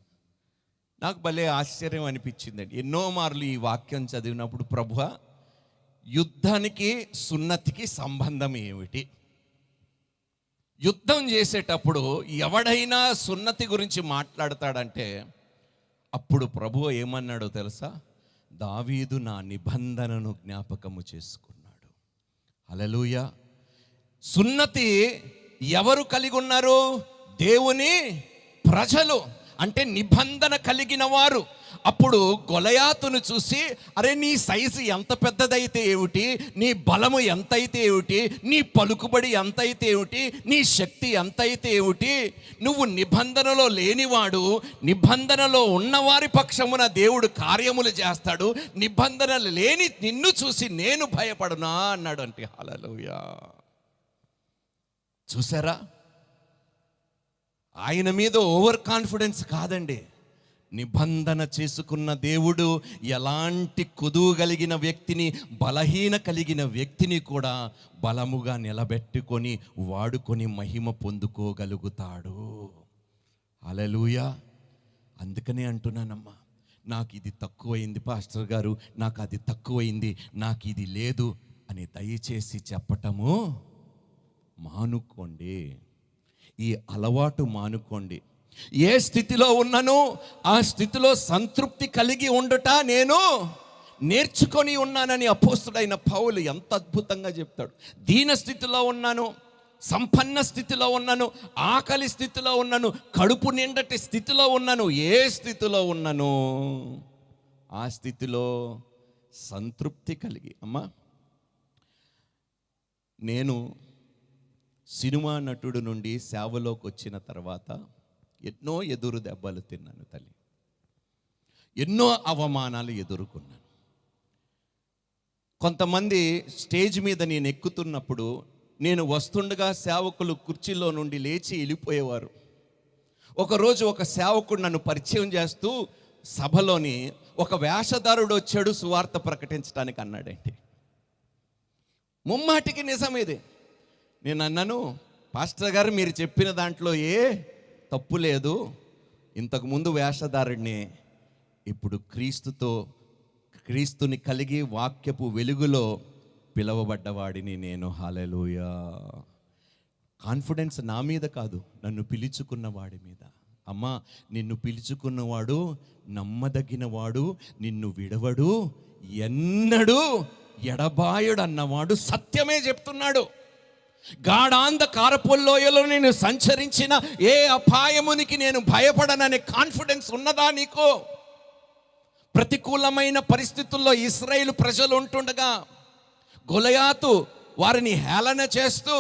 S1: నాకు భలే ఆశ్చర్యం అనిపించిందండి. ఎన్నో మార్లు ఈ వాక్యం చదివినప్పుడు, ప్రభువా యుద్ధానికి సున్నతికి సంబంధం ఏమిటి? యుద్ధం చేసేటప్పుడు ఎవడైనా సున్నతి గురించి మాట్లాడతాడంటే, అప్పుడు ప్రభువు ఏమన్నాడో తెలుసా? దావీదు నా నిబంధనను జ్ఞాపకము చేసుకున్నాడు. హల్లెలూయా. సున్నతి ఎవరు కలిగి ఉన్నారు? దేవుని ప్రజలు, అంటే నిబంధన కలిగిన వారు. అప్పుడు గొలియాతును చూసి, అరే నీ సైజు ఎంత పెద్దదైతే ఏమిటి, నీ బలము ఎంతైతే ఏమిటి, నీ పలుకుబడి ఎంతైతే ఏమిటి, నీ శక్తి ఎంతైతే ఏమిటి, నువ్వు నిబంధనలో లేనివాడు, నిబంధనలో ఉన్నవారి పక్షమున దేవుడు కార్యములు చేస్తాడు, నిబంధనలు లేని నిన్ను చూసి నేను భయపడునా అన్నాడు. అంటే హల్లెలూయా. చూసారా? ఆయన మీద ఓవర్ కాన్ఫిడెన్స్ కాదండి, నిబంధన చేసుకున్న దేవుడు ఎలాంటి కొదువు కలిగిన వ్యక్తిని, బలహీన కలిగిన వ్యక్తిని కూడా బలముగా నిలబెట్టుకొని వాడుకొని మహిమ పొందుకోగలుగుతాడు. హల్లెలూయా. అందుకనే అంటున్నానమ్మా, నాకు ఇది తక్కువైంది పాస్టర్ గారు, నాకు అది తక్కువైంది, నాకు ఇది లేదు అని దయచేసి చెప్పటము మానుకోండి. ఈ అలవాటు మానుకోండి. ఏ స్థితిలో ఉన్నానో ఆ స్థితిలో సంతృప్తి కలిగి ఉండుట నేను నేర్చుకొని ఉన్నానని అపోస్తుడైన పౌలు ఎంత అద్భుతంగా చెప్తాడు. దీన స్థితిలో ఉన్నాను, సంపన్న స్థితిలో ఉన్నాను, ఆకలి స్థితిలో ఉన్నాను, కడుపు నిండటి స్థితిలో ఉన్నాను, ఏ స్థితిలో ఉన్నాను ఆ స్థితిలో సంతృప్తి కలిగి. అమ్మా, నేను సినిమా నటుడు నుండి సేవలోకి వచ్చిన తర్వాత ఎన్నో ఎదురు దెబ్బలు తిన్నాను తల్లి. ఎన్నో అవమానాలు ఎదుర్కొన్నాను. కొంతమంది స్టేజ్ మీద నేను ఎక్కుతున్నప్పుడు నేను వస్తుండగా సేవకులు కుర్చీలో నుండి లేచి వెళ్ళిపోయేవారు. ఒకరోజు ఒక సేవకుడు నన్ను పరిచయం చేస్తూ సభలోని ఒక వేషధారుడు వచ్చాడు సువార్త ప్రకటించడానికి అన్నాడంటే, ముమ్మాటికి నిజమేదే. నేను అన్నాను, పాస్టర్ గారు మీరు చెప్పిన దాంట్లో ఏ తప్పు లేదు. ఇంతకుముందు వేషధారుడిని, ఇప్పుడు క్రీస్తుని కలిగి వాక్యపు వెలుగులో పిలువబడ్డవాడిని నేను. హల్లెలూయా. కాన్ఫిడెన్స్ నా మీద కాదు, నన్ను పిలుచుకున్న వాడి మీద. అమ్మా, నిన్ను పిలుచుకున్నవాడు నమ్మదగినవాడు, నిన్ను విడవడు, ఎన్నడూ ఎడబాయుడు అన్నవాడు సత్యమే చెప్తున్నాడు. గాఢాంధకారపులోయలో నేను సంచరించిన ఏ అపాయమునికి నేను భయపడననే కాన్ఫిడెన్స్ ఉన్నదా నీకు? ప్రతికూలమైన పరిస్థితుల్లో ఇశ్రాయేలు ప్రజలు ఉంటుండగా గొలియాతు వారిని హేళన చేస్తూ,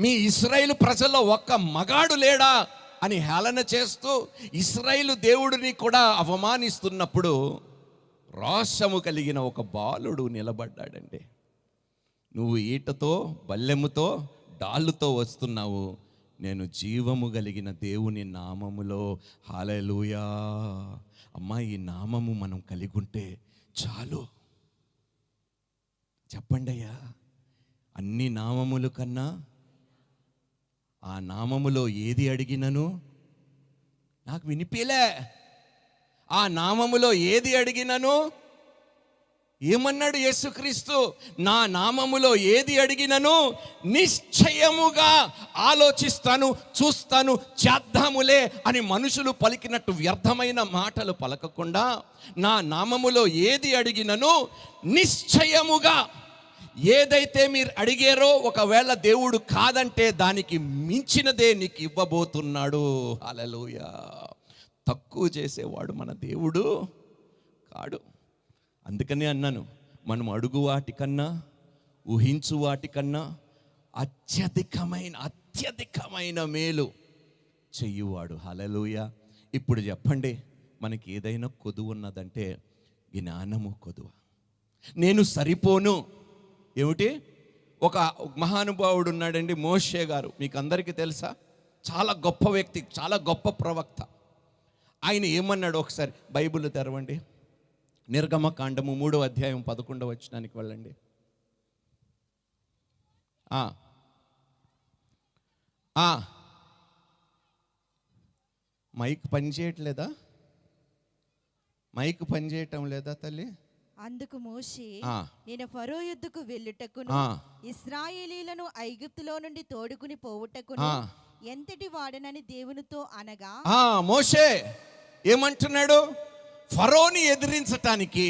S1: మీ ఇశ్రాయేలు ప్రజల్లో ఒక్క మగాడు లేడా అని హేళన చేస్తూ ఇశ్రాయేలు దేవుడిని కూడా అవమానిస్తున్నప్పుడు రోషము కలిగిన ఒక బాలుడు నిలబడ్డాడండి. నువ్వు ఈటతో, బల్లెముతో, డాళ్ళుతో వస్తున్నావు, నేను జీవము కలిగిన దేవుని నామములో. హల్లెలూయా. అమ్మా, ఈ నామము మనం కలిగి ఉంటే చాలు. చెప్పండి అయ్యా, అన్ని నామముల కన్నా ఆ నామములో ఏది అడిగినను నాకు వినిపిలే. ఆ నామములో ఏది అడిగినను ఏమన్నాడు యేసుక్రీస్తు? నా నామములో ఏది అడిగినను నిశ్చయముగా ఆలోచిస్తాను, చూస్తాను, చేద్దాములే అని మనుషులు పలికినట్టు వ్యర్థమైన మాటలు పలకకుండా, నా నామములో ఏది అడిగినను నిశ్చయముగా, ఏదైతే మీరు అడిగారో ఒకవేళ దేవుడు కాదంటే దానికి మించినదే నీకు ఇవ్వబోతున్నాడు. హల్లెలూయా. తక్కువ చేసేవాడు మన దేవుడు కాడు. అందుకనే అన్నాను, మనం అడుగు వాటికన్నా, ఊహించు వాటికన్నా అత్యధికమైన మేలు చెయ్యువాడు. హల్లెలూయా. ఇప్పుడు చెప్పండి, మనకి ఏదైనా కొదువు ఉన్నదంటే జ్ఞానము కొదువ. నేను సరిపోను. ఏమిటి? ఒక మహానుభావుడు ఉన్నాడండి, మోషే గారు. మీకు అందరికీ తెలుసా? చాలా గొప్ప వ్యక్తి, చాలా గొప్ప ప్రవక్త. ఆయన ఏమన్నాడు? ఒకసారి బైబిల్ తెరవండి. నిర్గమకాండము 3వ అధ్యాయం 11వ వచనానికి వెళ్ళండి. మైక్ పని చేయట్లేదా? మైక్ పని చేయటం లేదా తల్లి?
S3: అందుకు మోషే, నేను ఫరో యుద్ధకు వెళ్ళుటకును ఇశ్రాయేలీలను ఐగుప్తులో నుండి తోడుకుని పోవుటకును ఎంతటి వాడనని దేవునితో అనగా,
S1: మోషే ఏమంటున్నాడు? ఫరోని ఎదిరించటానికి,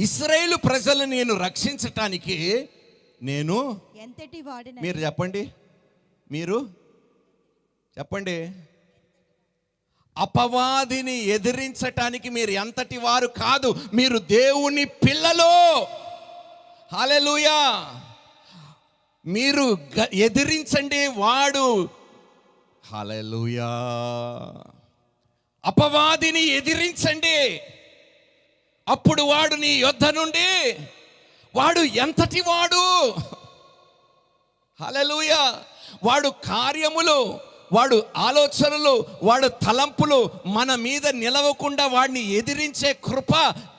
S1: ఇశ్రాయేలు ప్రజలను నేను రక్షించటానికి నేను
S3: ఎంతటి వాడనని.
S1: మీరు చెప్పండి, మీరు చెప్పండి. అపవాదిని ఎదిరించటానికి మీరు ఎంతటి వారు కాదు, మీరు దేవుని పిల్లలు. హల్లెలూయా. మీరు ఎదిరించండి, వాడు. హల్లెలూయా. అపవాదిని ఎదిరించండి, అప్పుడు వాడు నీ యొద్ద నుండి, వాడు ఎంతటి వాడు. హల్లెలూయా. వాడు కార్యములు, వాడు ఆలోచనలు, వాడు తలంపులు మన మీద నిలవకుండా వాడిని ఎదిరించే కృప,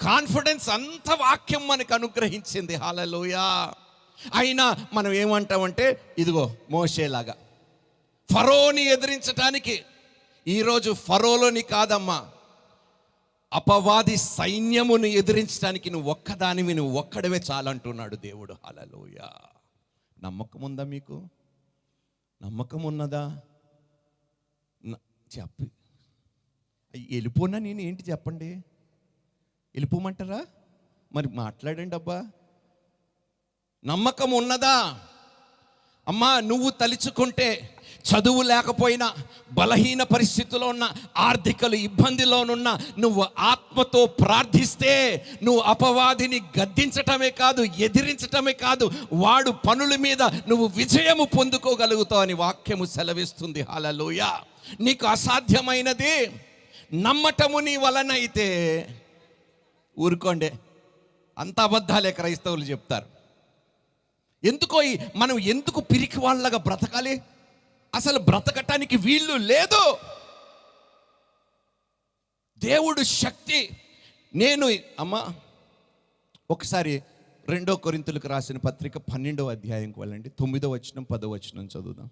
S1: కాన్ఫిడెన్స్ అంత వాక్యం మనకు అనుగ్రహించింది. హల్లెలూయా. అయినా మనం ఏమంటామంటే, ఇదిగో మోషేలాగా ఫరోని ఎదిరించటానికి, ఈరోజు ఫరోలోని కాదమ్మా, అపవాది సైన్యమును ఎదిరించడానికి నువ్వు ఒక్కదానివి, నువ్వు ఒక్కడవే చాలంటున్నాడు దేవుడు. హల్లెలూయా. నమ్మకం ఉందా మీకు? నమ్మకం ఉన్నదా? చెప్పి వెళ్ళిపోనా నేను ఏంటి చెప్పండి? వెళ్ళిపోమంటారా? మరి మాట్లాడండి అబ్బా. నమ్మకం ఉన్నదా? అమ్మా, నువ్వు తలుచుకుంటే చదువు లేకపోయినా, బలహీన పరిస్థితిలో ఉన్న, ఆర్థిక ఇబ్బందిలోనున్న, నువ్వు ఆత్మతో ప్రార్థిస్తే నువ్వు అపవాదిని గద్దించటమే కాదు, ఎదిరించటమే కాదు, వాడు పనుల మీద నువ్వు విజయము పొందుకోగలుగుతావు అని వాక్యము సెలవిస్తుంది. హల్లెలూయా. నీకు అసాధ్యమైనది నమ్మటము నీ వలన అయితే ఊరుకోండి, అంత అబద్ధాలే క్రైస్తవులు చెప్తారు. మనం ఎందుకు పిరికి వాళ్ళగా బ్రతకాలి? అసలు బ్రతకటానికి వీళ్ళు లేదు. దేవుడు శక్తి. అమ్మా ఒకసారి 2 కొరింథీయులకు రాసిన పత్రిక 12వ అధ్యాయంకి వెళ్ళండి. 9వ వచనం 10వ వచనం చదువుదాం.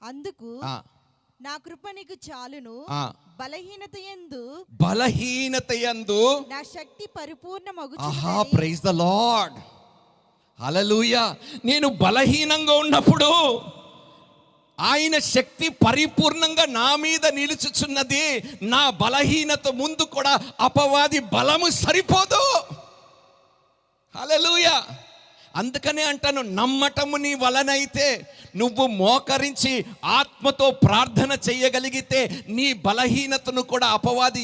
S3: అందుకు నా కృప నీకు చాలును, బలహీనత యందు నా శక్తి పరిపూర్ణమగుచున్నది.
S1: ప్రైజ్ ద లార్డ్, హల్లెలూయా. నేను బలహీనంగా ఉన్నప్పుడు ఆయన శక్తి పరిపూర్ణంగా నా మీద నిలుచుచున్నది. నా బలహీనత ముందు కూడా అపవాది బలము సరిపోదు. హల్లెలూయా. అందుకనే అంటాను, నమ్మటము నీ వలనైతే, నువ్వు మోకరించి ఆత్మతో ప్రార్థన చేయగలిగితే నీ బలహీనతను కూడా అపవాది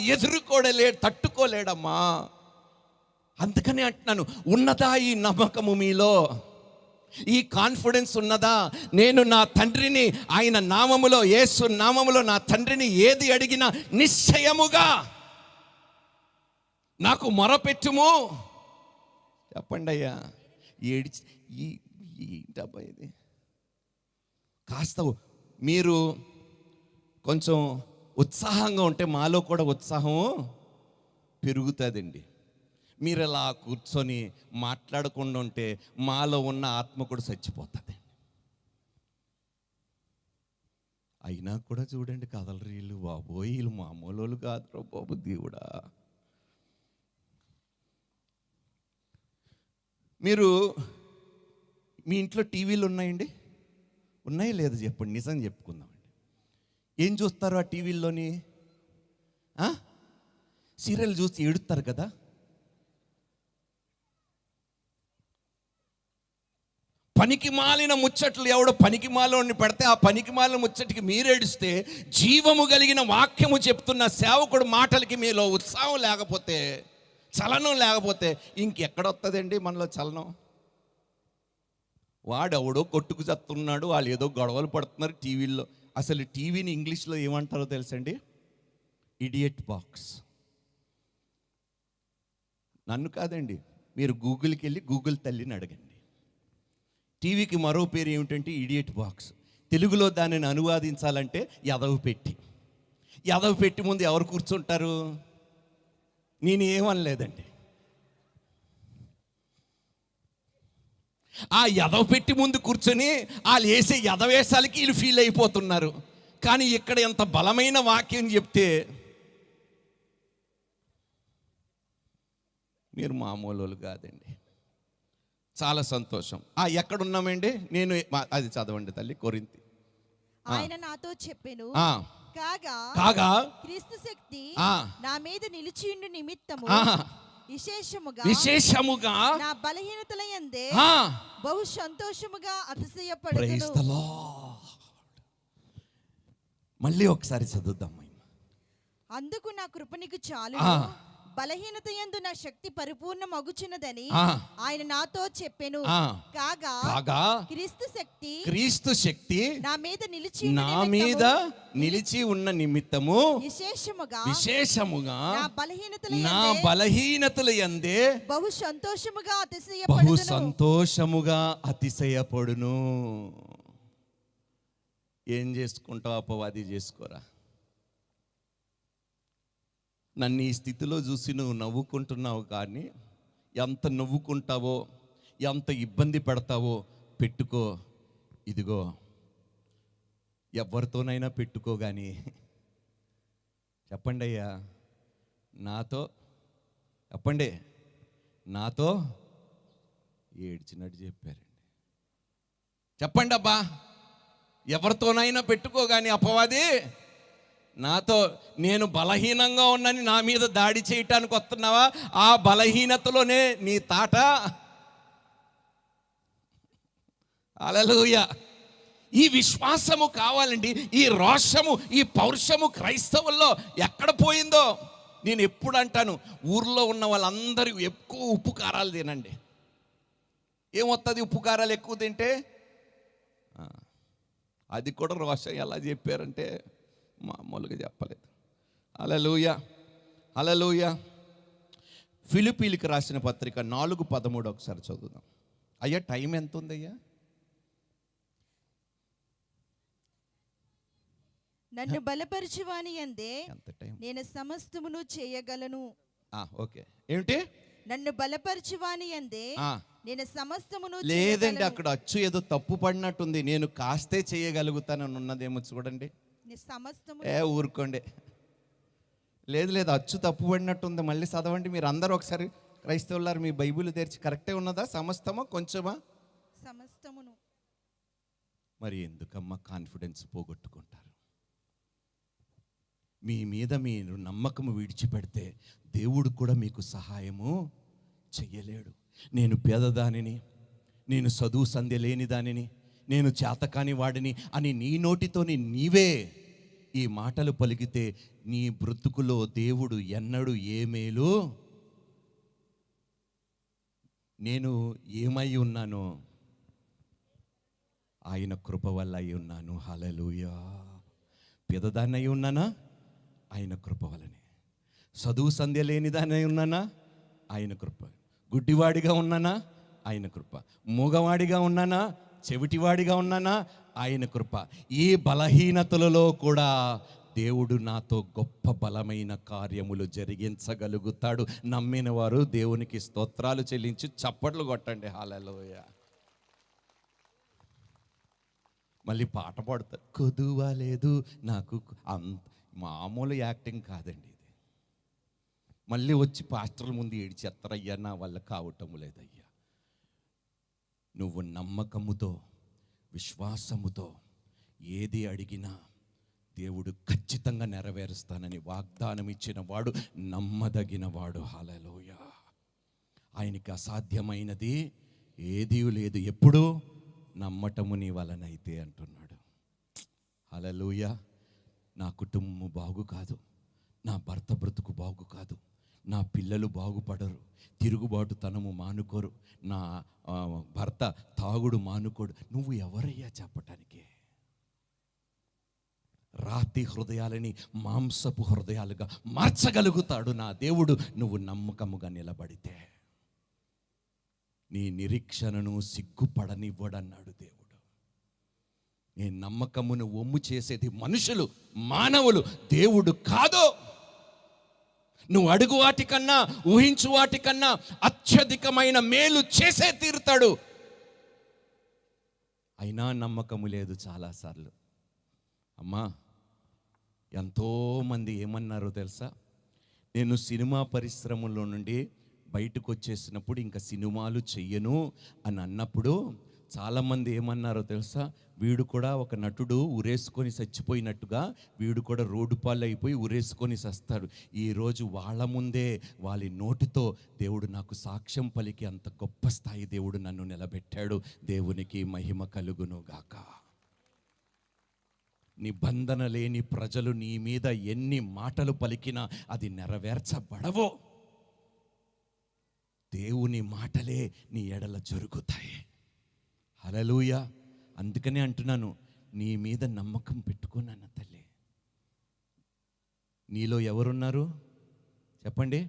S1: తట్టుకోలేడమ్మా. అందుకనే అంటున్నాను, ఉన్నదా ఈ నమ్మకము మీలో? ఈ కాన్ఫిడెన్స్ ఉన్నదా? నేను నా తండ్రిని, ఆయన నామములో, యేసు నామములో నా తండ్రిని ఏది అడిగినా నిశ్చయముగా నాకు మొరపెట్టుము. చెప్పండి అయ్యా. ఏంటబ్బా ఇది? కాస్త మీరు కొంచెం ఉత్సాహంగా ఉంటే మాలో కూడా ఉత్సాహం పెరుగుతుందండి. మీరు ఇలా కూర్చొని మాట్లాడకుండా ఉంటే మాలో ఉన్న ఆత్మ కూడా చచ్చిపోతుంది. అయినా కూడా చూడండి, కదలరు వీళ్ళు. బాబోయ్, వీళ్ళు మామూలు కాదురా బాబు, దేవుడా. మీరు మీ ఇంట్లో టీవీలు ఉన్నాయండి? ఉన్నాయా లేదు చెప్పండి, నిజం చెప్పుకుందామండి. ఏం చూస్తారు ఆ టీవీల్లోని? సీరియల్ చూసి ఏడుస్తారు కదా. పనికి మాలిన ముచ్చట్లు ఎవడో పనికి మాలని పెడితే ఆ పనికి మాలిన ముచ్చటికి మీరేడిస్తే, జీవము కలిగిన వాక్యము చెప్తున్న సేవకుడు మాటలకి మీలో ఉత్సాహం లేకపోతే, చలనం లేకపోతే ఇంకెక్కడొస్తుందండి మనలో చలనం? వాడెవడో కొట్టుకు చస్తున్నాడు, వాళ్ళు ఏదో గొడవలు పడుతున్నారు టీవీల్లో. అసలు టీవీని ఇంగ్లీష్లో ఏమంటారో తెలుసండి? Idiot box. నన్ను కాదండి, మీరు గూగుల్కి వెళ్ళి గూగుల్ తల్లిని అడగండి. టీవీకి మరో పేరు ఏమిటంటే ఇడియట్ బాక్స్. తెలుగులో దానిని అనువాదించాలంటే యదవ పెట్టి ముందు ఎవరు కూర్చుంటారు? నేను ఏమనలేదండి. ఆ యదవ పెట్టి ముందు కూర్చొని వాళ్ళు వేసే యదవేశాలకి వీళ్ళు ఫీల్ అయిపోతున్నారు. కానీ ఇక్కడ ఎంత బలమైన వాక్యం చెప్తే మీరు మామూలు కాదండి. చాలా సంతోషం. ఎక్కడున్నామండి? నేను అది చదవండి తల్లి. కొరింథీ.
S3: ఆయన నాతో చెప్పెను, కాగా క్రీస్తు శక్తి నా మీద నిలిచియుండు నిమిత్తము విశేషముగా నా బలహీనతల యందే బహు సంతోషముగా అతిశయపడుదును.
S1: మళ్ళీ ఒకసారి చదువుదాం.
S3: అందుకు నా కృప నీకు చాలు, బలహీనత యందు నా శక్తి పరిపూర్ణమగుచున్నదని ఆయన నాతో చెప్పెను. కాగా క్రీస్తు శక్తి నా మీద నిలిచి ఉన్న నిమిత్తము విశేషముగా నా బలహీనతల యందే బహు సంతోషముగా అతిశయపడును. ఏం చేసుకుంటావు? అపవాది చేసుకోరా. నన్ను ఈ స్థితిలో చూసి నువ్వు నవ్వుకుంటున్నావు, కానీ ఎంత నవ్వుకుంటావో, ఎంత ఇబ్బంది పెడతావో పెట్టుకో. ఇదిగో, ఎవరితోనైనా పెట్టుకో, కానీ చెప్పండి అయ్యా, నాతో ఏడ్చినట్టు చెప్పారండి. చెప్పండి అబ్బా, ఎవరితోనైనా పెట్టుకో, కానీ అపవాది నాతో, నేను బలహీనంగా ఉన్నాను నా మీద దాడి చేయటానికి వస్తున్నావా? ఆ బలహీనతలోనే నీ తాట. హల్లెలూయా. ఈ విశ్వాసము కావాలండి. ఈ రోషము, ఈ పౌరుషము క్రైస్తవుల్లో ఎక్కడ పోయిందో నేను ఎప్పుడు అంటాను. ఊర్లో ఉన్న వాళ్ళందరూ ఎక్కువ ఉప్పు కారాలు తినండి. ఏమొస్తుంది ఉప్పు కారాలు ఎక్కువ తింటే? అది కూడా రోషం ఎలా చెప్పారంటే మామూలుగా చెప్పలేదు. హల్లెలూయా, హల్లెలూయా. ఫిలిప్పీలకు రాసిన పత్రిక 4:13 ఒకసారి చదువుదాం. అయ్యా టైం ఎంత ఉందయ్యా?
S4: నన్ను బలపరచువాని యందే
S3: ఎంత టైం?
S4: నేను సమస్తమును చేయగలను.
S3: ఓకే, ఏమిటి?
S4: నన్ను బలపరచువాని యందే నేను సమస్తమును
S3: లేదండి,
S4: చేయగలను.
S3: అక్కడ అచ్చు ఏదో తప్పు పడినట్టుంది. నేను కాస్తే చేయగలుగుతానని ఉన్నదేమో చూడండి.
S4: నేను సమస్తము
S3: ఊరుకోండి. లేదు అచ్చు తప్పు పడినట్టుంది. మళ్ళీ చదవండి మీరు అందరూ ఒకసారి. క్రైస్తవులారు మీ బైబిల్ తెరిచి కరెక్టే ఉన్నదా? సమస్తమా కొంచెమా?
S4: సమస్తమును.
S3: మరి ఎందుకమ్మా కాన్ఫిడెన్స్ పోగొట్టుకుంటారు? మీ మీద మీరు నమ్మకము విడిచిపెడితే దేవుడు కూడా మీకు సహాయము చెయ్యలేడు. నేను పేదదానిని, నేను చదువు సంధ్య లేని దానిని, నేను చేతకాని వాడిని అని నీ నోటితోని నీవే ఈ మాటలు పలికితే నీ బ్రతుకులో దేవుడు ఎన్నడూ ఏ మేలు, నేను ఏమై ఉన్నానో ఆయన కృప వల్ల అయి ఉన్నాను. హల్లెలూయా. పేదదాన్ని అయి ఉన్నానా? ఆయన కృప వల్లనే. చదువు సంధ్య లేని దాన్ని అయి ఉన్నానా? ఆయన కృప. గుడ్డివాడిగా ఉన్నానా? ఆయన కృప. మూగవాడిగా ఉన్నానా? చెవిటివాడిగా ఉన్నానా? ఆయన కృప. ఈ బలహీనతలలో కూడా దేవుడు నాతో గొప్ప బలమైన కార్యములు జరిగించగలుగుతాడు. నమ్మిన వారు దేవునికి స్తోత్రాలు చెల్లించి చప్పట్లు కొట్టండి. హల్లెలూయా. మళ్ళీ పాట పాడతారు, కొదువ లేదు నాకు. మామూలు యాక్టింగ్ కాదండి ఇది. మళ్ళీ వచ్చి పాస్టర్ల ముందు ఏడిచేస్తారయ్యా, నా వల్ల కావటము లేదయ్యా. నువ్వు నమ్మకముతో, విశ్వాసముతో ఏది అడిగినా దేవుడు ఖచ్చితంగా నెరవేరుస్తానని వాగ్దానం ఇచ్చిన వాడు నమ్మదగిన వాడు. హల్లెలూయా. ఆయనకి అసాధ్యమైనది ఏదీ లేదు. ఎప్పుడు నమ్మటము నీ వలనైతే అంటున్నాడు. హల్లెలూయా. నా కుటుంబం బాగు కాదు, నా భర్త బ్రతుకు బాగు కాదు, నా పిల్లలు బాగుపడరు, తిరుగుబాటుతనము మానుకోరు, నా భర్త తాగుడు మానుకోడు. నువ్వు ఎవరయ్యా చెప్పటానికి? రాతి హృదయాలని మాంసపు హృదయాలుగా మార్చగలుగుతాడు నా దేవుడు, నువ్వు నమ్మకముగా నిలబడితే. నీ నిరీక్షణను సిగ్గుపడనివ్వడన్నాడు దేవుడు. నీ నమ్మకమును ఒమ్ము చేసేది మనుషులు, మానవులు, దేవుడు కాదు. నువ్వు అడుగు వాటికన్నా, ఊహించు వాటికన్నా అత్యధికమైన మేలు చేసే తీరుతాడు. అయినా నమ్మకము లేదు చాలాసార్లు. అమ్మా, ఎంతోమంది ఏమన్నారో తెలుసా? నేను సినిమా పరిశ్రమలో నుండి బయటకు వచ్చేసినప్పుడు ఇంకా సినిమాలు చెయ్యను అని అన్నప్పుడు చాలామంది ఏమన్నారో తెలుసా? వీడు కూడా ఒక నటుడు ఉరేసుకొని చచ్చిపోయినట్టుగా వీడు కూడా రోడ్డు పాలు అయిపోయి ఉరేసుకొని చస్తాడు. ఈరోజు వాళ్ళ ముందే వాళ్ళ నోటితో దేవుడు నాకు సాక్ష్యం పలికి అంత గొప్ప స్థాయి దేవుడు నన్ను నిలబెట్టాడు. దేవునికి మహిమ కలుగును గాక. నిబంధన లేని ప్రజలు నీ మీద ఎన్ని మాటలు పలికినా అది నెరవేర్చబడవో. దేవుని మాటలే నీ ఎడల జరుగుతాయి. హల్లెలూయా. అందుకనే అంటున్నాను, నీ మీద నమ్మకం పెట్టుకున్నాను తల్లి. నీలో ఎవరున్నారు చెప్పండి?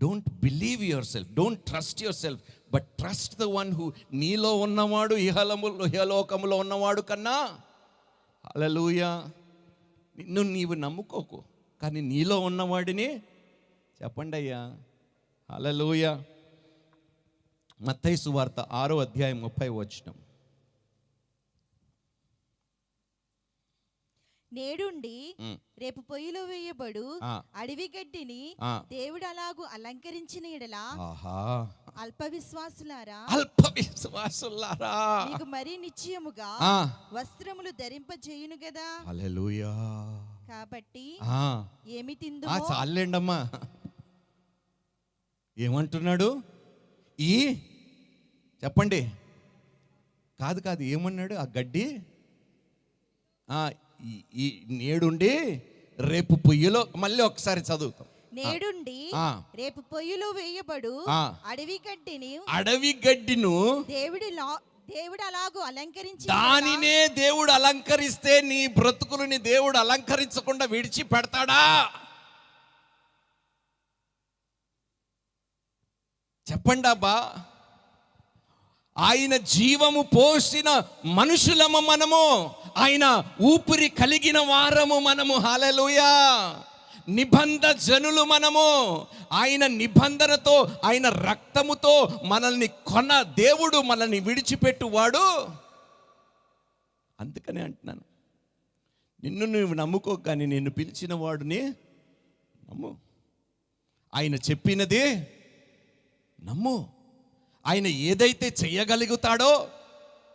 S3: Don't believe your self, don't trust your self, but trust the one who. నీలో ఉన్నవాడు ఇహలోకములో ఉన్నవాడు కన్నా. హల్లెలూయా. నిన్ను నీవు నమ్ముకోకు, కానీ నీలో ఉన్నవాడిని చెప్పండి అయ్యా. హల్లెలూయా. మత్తయి సువార్త 6వ అధ్యాయం 30వ వచనం.
S4: నేడుండి రేపు పొయ్యిలో వేయబడు అడవి గడ్డిని దేవుడు అలాగూ అలంకరించిన ఎడల అల్ప విశ్వాసులారా మీకు మరీ నిశ్చయముగా వస్త్రములు ధరింపజేయును గదా.
S3: హల్లెలూయా.
S4: కాబట్టి ఏమి తిందుమో
S3: చాలండమ్మా. ఏమంటున్నాడు? చెప్పండి. కాదు ఏమన్నాడు? ఆ గడ్డి ఈ నేడుండి రేపు పొయ్యిలో, మళ్ళీ ఒకసారి చదువుతాం.
S4: నేడుండి రేపు పొయ్యిలో వేయబడు అడవి గడ్డిని దేవుడు అలాగూ అలంకరించి
S3: దానినే దేవుడు అలంకరిస్తే నీ బ్రతుకులని దేవుడు అలంకరించకుండా విడిచిపెడతాడా? చెప్పండి అబ్బా. ఆయన జీవము పోసిన మనుషులము మనము, ఆయన ఊపిరి కలిగిన వారము మనము. హల్లెలూయా. నిబంధ జనులు మనము. ఆయన నిబంధనతో, ఆయన రక్తముతో మనల్ని కొన్న దేవుడు మనల్ని విడిచిపెట్టువాడు. అందుకనే అంటున్నాను, నిన్ను నువ్వు నమ్ముకో, కానీ నిన్ను పిలిచిన వాడిని నమ్ము. ఆయన చెప్పినది నమ్ము. ఆయన ఏదైతే చేయగలుగుతాడో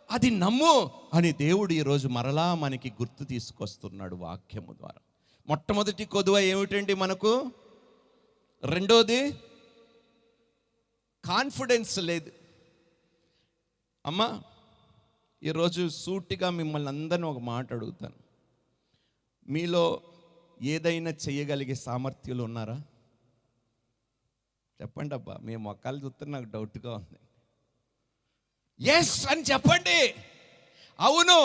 S3: అది నమ్ము అని దేవుడు ఈరోజు మరలా మనకి గుర్తు తీసుకొస్తున్నాడు వాక్యము ద్వారా. మొట్టమొదటి కొదువ ఏమిటండి మనకు? రెండోది కాన్ఫిడెన్స్ లేదు. అమ్మా, ఈరోజు సూటిగా మిమ్మల్ని అందరిని ఒక మాట అడుగుతాను. మీలో ఏదైనా చేయగలిగే సామర్థ్యాలు ఉన్నారా? చెప్పండి అబ్బా. మీ మొక్కలు చూస్తే నాకు డౌట్గా ఉంది. ఎస్ అని చెప్పండి. అవును,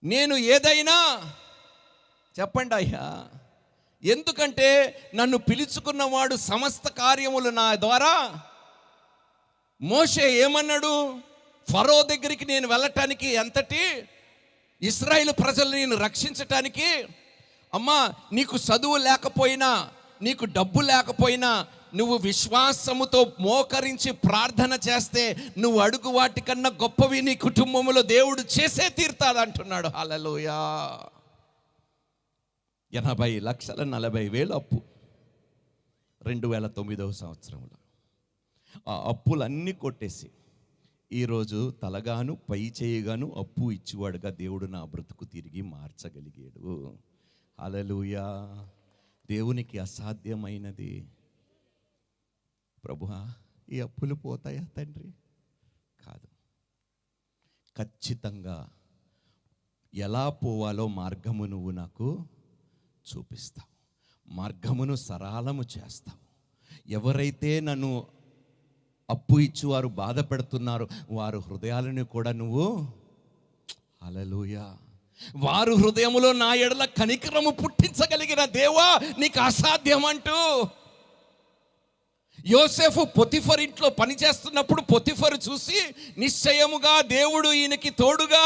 S3: నేను ఏదైనా చెప్పండి అయ్యా. ఎందుకంటే నన్ను పిలుచుకున్నవాడు సమస్త కార్యములు నా ద్వారా. మోషే ఏమన్నాడు? ఫరో దగ్గరికి నేను వెళ్ళటానికి ఎంతటి ఇశ్రాయేలు ప్రజలను నేను రక్షించటానికి, అమ్మా నీకు చదువు లేకపోయినా, నీకు డబ్బు లేకపోయినా, నువ్వు విశ్వాసముతో మోకరించి ప్రార్థన చేస్తే నువ్వు అడుగు వాటికన్నా గొప్పవి నీ కుటుంబంలో దేవుడు చేసే తీరుతాడు అంటున్నాడు. హల్లెలూయా. 80,40,000 అప్పు 2009వ సంవత్సరంలో. ఆ అప్పులన్నీ కొట్టేసి ఈరోజు తలగాను పై చేయగాను అప్పు ఇచ్చివాడుగా దేవుడు నా బ్రతుకు తిరిగి మార్చగలిగాడు. హల్లెలూయా. దేవునికి అసాధ్యమైనది. ప్రభువా, ఈ అప్పులు పోతాయా తండ్రి? కాదు. ఖచ్చితంగా ఎలా పోవాలో మార్గము నువ్వు నాకు చూపిస్తావు, మార్గమును సరళము చేస్తావు. ఎవరైతే నన్ను అప్పు ఇచ్చి వారు బాధ పెడుతున్నారో వారు హృదయాలను కూడా నువ్వు, హల్లెలూయా, వారు హృదయములో నా ఎడల కనికరము పుట్టించగలిగిన దేవా నీకు అసాధ్యం అంటూ. యోసేపు పొతిఫర్ ఇంట్లో పనిచేస్తున్నప్పుడు పొతిఫర్ చూసి నిశ్చయముగా దేవుడు ఈయనకి తోడుగా.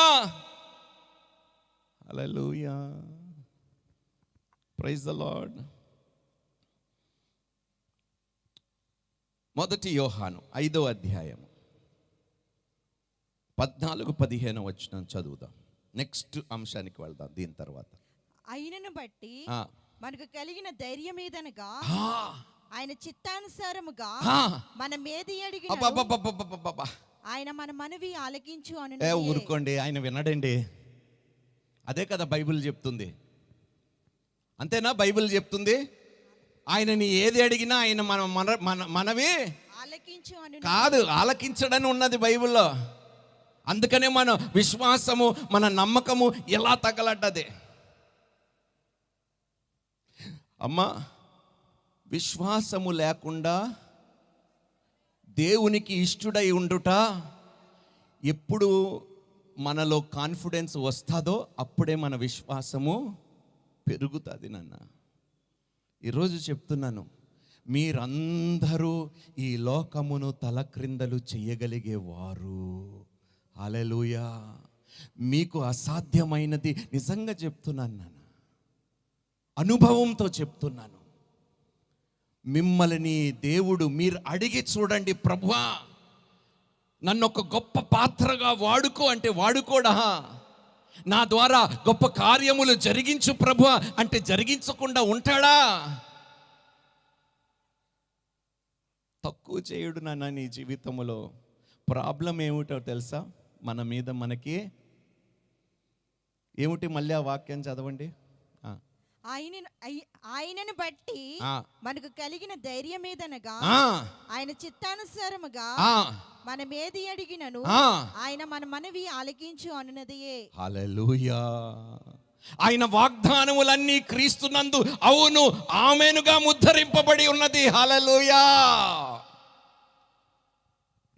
S3: హల్లెలూయా. Praise the Lord. మొదటి యోహాను 5వ అధ్యాయము 14-15 వచనం చదువుదాం. నెక్స్ట్ అంశానికి వెళ్దాం దీని తర్వాత.
S4: ఆయనను బట్టి మనకు కలిగిన ధైర్యం ఏదనగా ఆయన చిత్తానుసారముగా మన మేది అడిగిన ఆయన మన మనవి ఆలకించు అని.
S3: ఊరుకోండి, ఆయన వినడండి. అదే కదా బైబిల్ చెప్తుంది. అంతేనా బైబిల్ చెప్తుంది? ఆయనని ఏది అడిగినా ఆయన మనవి
S4: ఆలకించు అని
S3: కాదు, ఆలకించడని ఉన్నది బైబిల్లో. అందుకనే మన విశ్వాసము, మన నమ్మకము ఎలా తగలడ్డది. అమ్మా, విశ్వాసము లేకుండా దేవునికి ఇష్టుడై ఉండుట ఎప్పుడు మనలో కాన్ఫిడెన్స్ వస్తుందో అప్పుడే మన విశ్వాసము పెరుగుతుంది. నాన్న, ఈరోజు చెప్తున్నాను, మీరందరూ ఈ లోకమును తలక్రిందలు చేయగలిగేవారు. హల్లెలూయా. మీకు అసాధ్యమైనది నిజంగా చెప్తున్నాను నాన్న, అనుభవంతో చెప్తున్నాను. మిమ్మల్ని దేవుడు మీరు అడిగి చూడండి, ప్రభువా నన్ను ఒక గొప్ప పాత్రగా వాడుకో అంటే వాడుకోడా? నా ద్వారా గొప్ప కార్యములు జరిగించు ప్రభువా అంటే జరిగించకుండా ఉంటాడా? తక్కువ చేయుడు నాన్న. నీ జీవితంలో ప్రాబ్లం ఏమిటో తెలుసా? మన మీద మనకి ఏమిటి? మళ్ళీ ఆ వాక్యం చదవండి.
S4: ఆయనను బట్టి మనకు కలిగిన ధైర్యం ఏదనగా ఆయన చిత్తానుసారముగా మనం ఏది అడిగినను ఆయన మన మనవి ఆలకించు అనున్నదియే.
S3: హల్లెలూయా. ఆయన వాగ్దానములన్నీ క్రీస్తునందు అవును ఆమేనుగా ముద్రింపబడి ఉన్నది. హల్లెలూయా.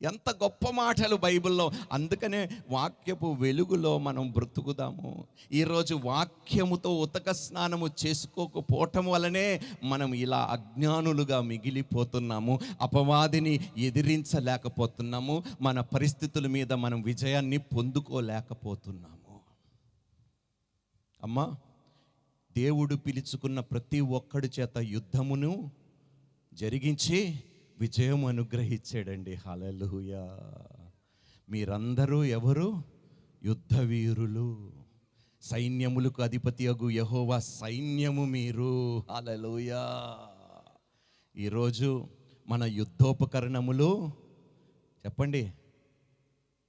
S3: ఎంత గొప్ప మాటలు బైబిల్లో. అందుకనే వాక్యపు వెలుగులో మనం బ్రతుకుదాము. ఈరోజు వాక్యముతో ఉతక స్నానము చేసుకోకపోవటం వలనే మనం ఇలా అజ్ఞానులుగా మిగిలిపోతున్నాము, అపవాదిని ఎదిరించలేకపోతున్నాము, మన పరిస్థితుల మీద మనం విజయాన్ని పొందుకోలేకపోతున్నాము. అమ్మా, దేవుడు పిలుచుకున్న ప్రతి ఒక్కడి చేత యుద్ధమును జరిగించి విజయం అనుగ్రహించాడండి. హల్లెలూయా. మీరందరూ ఎవరు? యుద్ధ వీరులు, సైన్యములకు అధిపతియగు యెహోవా సైన్యము మీరు. హల్లెలూయా. ఈరోజు మన యుద్ధోపకరణములు చెప్పండి,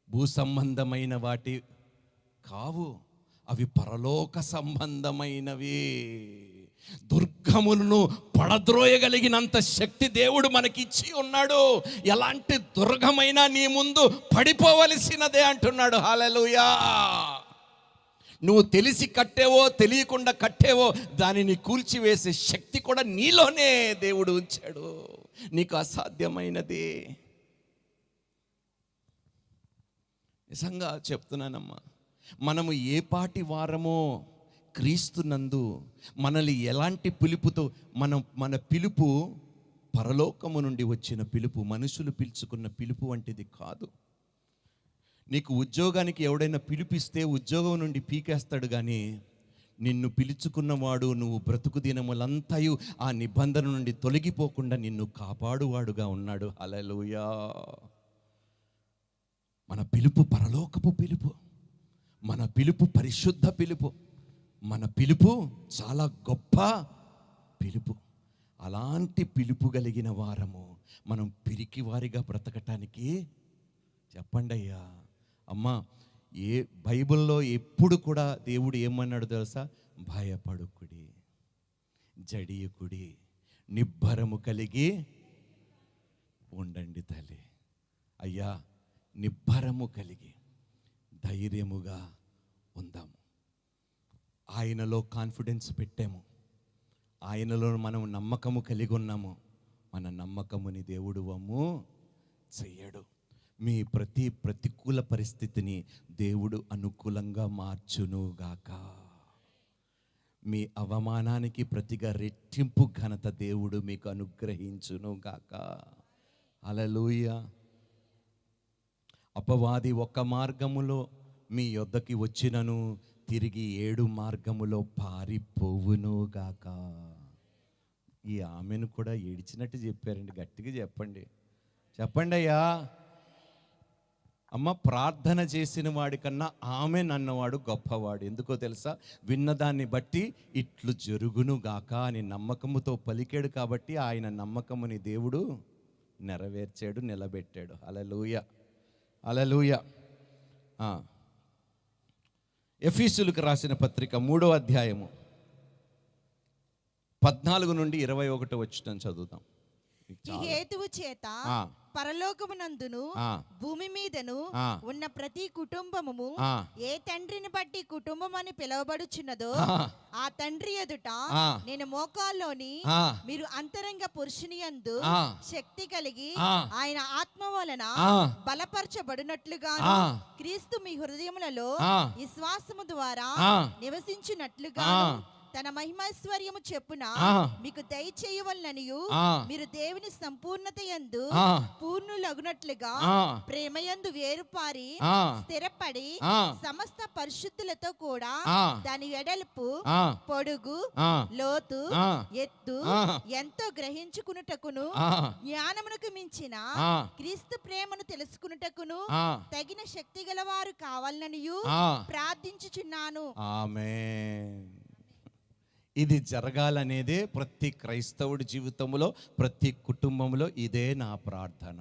S3: భూ సంబంధమైన వాటి కావు, అవి పరలోక సంబంధమైనవి. దుర్గములను పడద్రోయగలిగినంత శక్తి దేవుడు మనకిచ్చి ఉన్నాడు. ఎలాంటి దుర్గమైనా నీ ముందు పడిపోవలసినదే అంటున్నాడు. హల్లెలూయా. నువ్వు తెలిసి కట్టేవో తెలియకుండా కట్టేవో దానిని కూల్చివేసే శక్తి కూడా నీలోనే దేవుడు ఉంచాడు. నీకు అసాధ్యమైనది నిజంగా చెప్తున్నానమ్మా. మనము ఏ పాటి వారమో క్రీస్తునందు మనల్ని ఎలాంటి పిలుపుతో మన పిలుపు పరలోకము నుండి వచ్చిన పిలుపు, మనుషులు పిలుచుకున్న పిలుపు వంటిది కాదు. నీకు ఉద్యోగానికి ఎవడైనా పిలిపిస్తే ఉద్యోగం నుండి పీకేస్తాడు, కానీ నిన్ను పిలుచుకున్నవాడు నువ్వు బ్రతుకు దినములంతయు ఆ నిబంధన నుండి తొలగిపోకుండా నిన్ను కాపాడువాడుగా ఉన్నాడు. హల్లెలూయా. మన పిలుపు పరలోకపు పిలుపు, మన పిలుపు పరిశుద్ధ పిలుపు, మన పిలుపు చాలా గొప్ప పిలుపు. అలాంటి పిలుపు కలిగిన వారము మనం పిరికి వారిగా బ్రతకటానికి చెప్పండి అయ్యా. అమ్మా, ఏ బైబిల్లో ఎప్పుడు కూడా దేవుడు ఏమన్నాడు తెలుసా? భయపడుకుడి, జడియుకుడి, నిబ్బరము కలిగి ఉండండి తల్లి. అయ్యా, నిబ్బరము కలిగి ధైర్యముగా ఉందాము. ఆయనలో కాన్ఫిడెన్స్ పెట్టాము, ఆయనలో మనం నమ్మకము కలిగి ఉన్నాము. మన నమ్మకముని దేవుడు వమ్ము చెయ్యడు. మీ ప్రతికూల పరిస్థితిని దేవుడు అనుకూలంగా మార్చునుగాక. మీ అవమానానికి ప్రతిగా రెట్టింపు ఘనత దేవుడు మీకు అనుగ్రహించునుగాక. హల్లెలూయా. అపవాది ఒక మార్గములో మీ యొద్దకి వచ్చినను తిరిగి 7 మార్గములో పారిపోవునుగాక. ఈ ఆమెను కూడా ఏడిచినట్టు చెప్పారండి. గట్టిగా చెప్పండి, చెప్పండి అయ్యా. అమ్మ, ప్రార్థన చేసిన వాడికన్నా ఆమె నన్నవాడు గొప్పవాడు. ఎందుకో తెలుసా? విన్నదాన్ని బట్టి ఇట్లు జరుగునుగాక అని నమ్మకముతో పలికాడు కాబట్టి ఆయన నమ్మకముని దేవుడు నెరవేర్చాడు, నిలబెట్టాడు. హల్లెలూయా, హల్లెలూయా. ఎఫీసులకు రాసిన పత్రిక 3వ అధ్యాయము 14 నుండి 21 వచనం చదువుతాం.
S4: ఈ హేతువు చేత పరలోకమునందును భూమి మీదను ఉన్న ప్రతి కుటుంబము ఏ తండ్రిని బట్టి కుటుంబం అని పిలువబడుచున్నదో ఆ తండ్రి ఎదుట నేను మోకాల్లోని మీరు అంతరంగ పురుషుని యందు శక్తి కలిగి ఆయన ఆత్మ వలన బలపరచబడినట్లుగా క్రీస్తు మీ హృదయములలో విశ్వాసము ద్వారా నివసించున్నట్లుగా తన మహిమైశ్వర్యము చెప్పున మీకు దయచేయవలననియు మీరు దేవుని సంపూర్ణత యందు పూర్ణులగునట్లుగా ప్రేమయందు వేరుపారి స్థిరపడి సమస్త పరిశుద్ధులతో కూడా దాని వెడల్పు, పొడుగు, లోతు, ఎత్తు ఎంతో గ్రహించుకునుటకును జ్ఞానమునకు మించిన క్రీస్తు ప్రేమను తెలుసుకునుటకును తగిన శక్తి గలవారు కావాలనియు ప్రార్థించుచున్నాను.
S3: ఆమేన్. ఇది జరగాలనేదే ప్రతి క్రైస్తవుడి జీవితంలో, ప్రతి కుటుంబంలో ఇదే నా ప్రార్థన.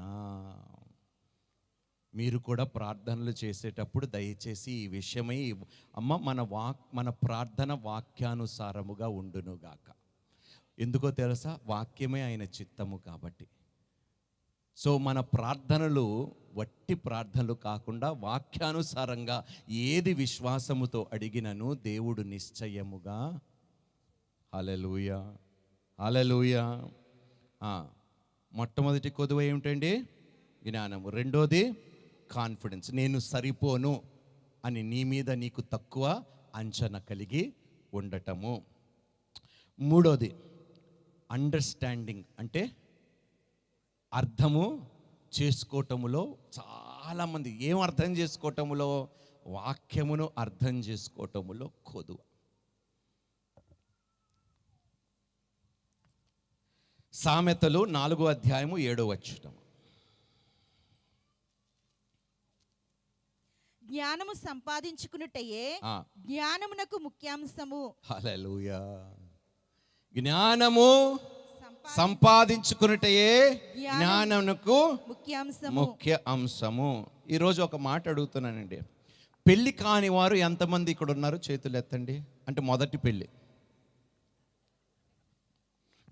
S3: మీరు కూడా ప్రార్థనలు చేసేటప్పుడు దయచేసి ఈ విషయమై అమ్మ మన ప్రార్థన వాక్యానుసారముగా ఉండునుగాక. ఎందుకో తెలుసా? వాక్యమే ఆయన చిత్తము కాబట్టి. సో మన ప్రార్థనలు వట్టి ప్రార్థనలు కాకుండా వాక్యానుసారంగా ఏది విశ్వాసముతో అడిగినను దేవుడు నిశ్చయముగా. హల్లెలూయా, హల్లెలూయా. మొట్టమొదటి కొదువ ఏమిటండి?
S1: జ్ఞానము. రెండోది కాన్ఫిడెన్స్, నేను సరిపోను అని నీ మీద నీకు తక్కువ అంచనా కలిగి ఉండటము. మూడోది అండర్స్టాండింగ్, అంటే అర్థము చేసుకోవటములో చాలామంది ఏం అర్థం చేసుకోవటములో, వాక్యమును అర్థం చేసుకోవటములో కొదువ. సామెతలు 4:7.
S4: జ్ఞానము సంపాదించుకున్నట్టయే జ్ఞానమునకు ముఖ్యాంశము.
S1: హల్లెలూయా. జ్ఞానము సంపాదించుకున్నట్టయే జ్ఞానమునకు ముఖ్య అంశము. ఈరోజు ఒక మాట అడుగుతున్నానండి, పెళ్లి కాని వారు ఎంతమంది ఇక్కడ ఉన్నారు? చేతులు ఎత్తండి. అంటే మొదటి పెళ్ళి.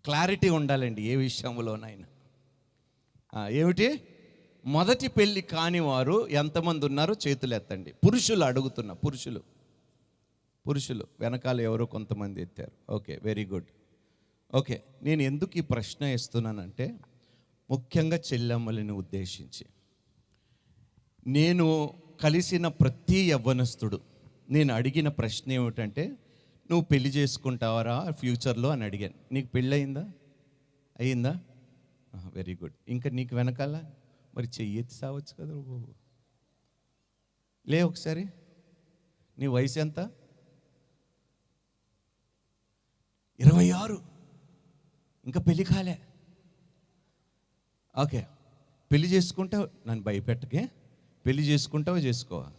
S1: క్లారిటీ ఉండాలండి ఏ విషయంలోనైనా. ఏమిటి? మొదటి పెళ్ళి కాని వారు ఎంతమంది ఉన్నారు? చేతులు ఎత్తండి. పురుషులు అడుగుతున్నా, పురుషులు వెనకాల ఎవరో కొంతమంది ఎత్తారు. Okay, very good. ఓకే, నేను ఎందుకు ఈ ప్రశ్న ఇస్తున్నానంటే ముఖ్యంగా చెల్లెమ్మలని ఉద్దేశించి. నేను కలిసిన ప్రతి యవ్వనస్తుడు నేను అడిగిన ప్రశ్న ఏమిటంటే, నువ్వు పెళ్లి చేసుకుంటావరా ఫ్యూచర్లో అని అడిగాను. నీకు పెళ్ళి అయిందా? Very good. ఇంకా నీకు వెనకాల మరి చెయ్యెత్తి సావచ్చు కదా బాబు. లే ఒకసారి. నీ వయసు ఎంత? 26. ఇంకా పెళ్ళి కాలే. ఓకే, పెళ్లి చేసుకుంటావు, నన్ను భయపెట్టకే. పెళ్లి చేసుకుంటావా చేసుకోవా?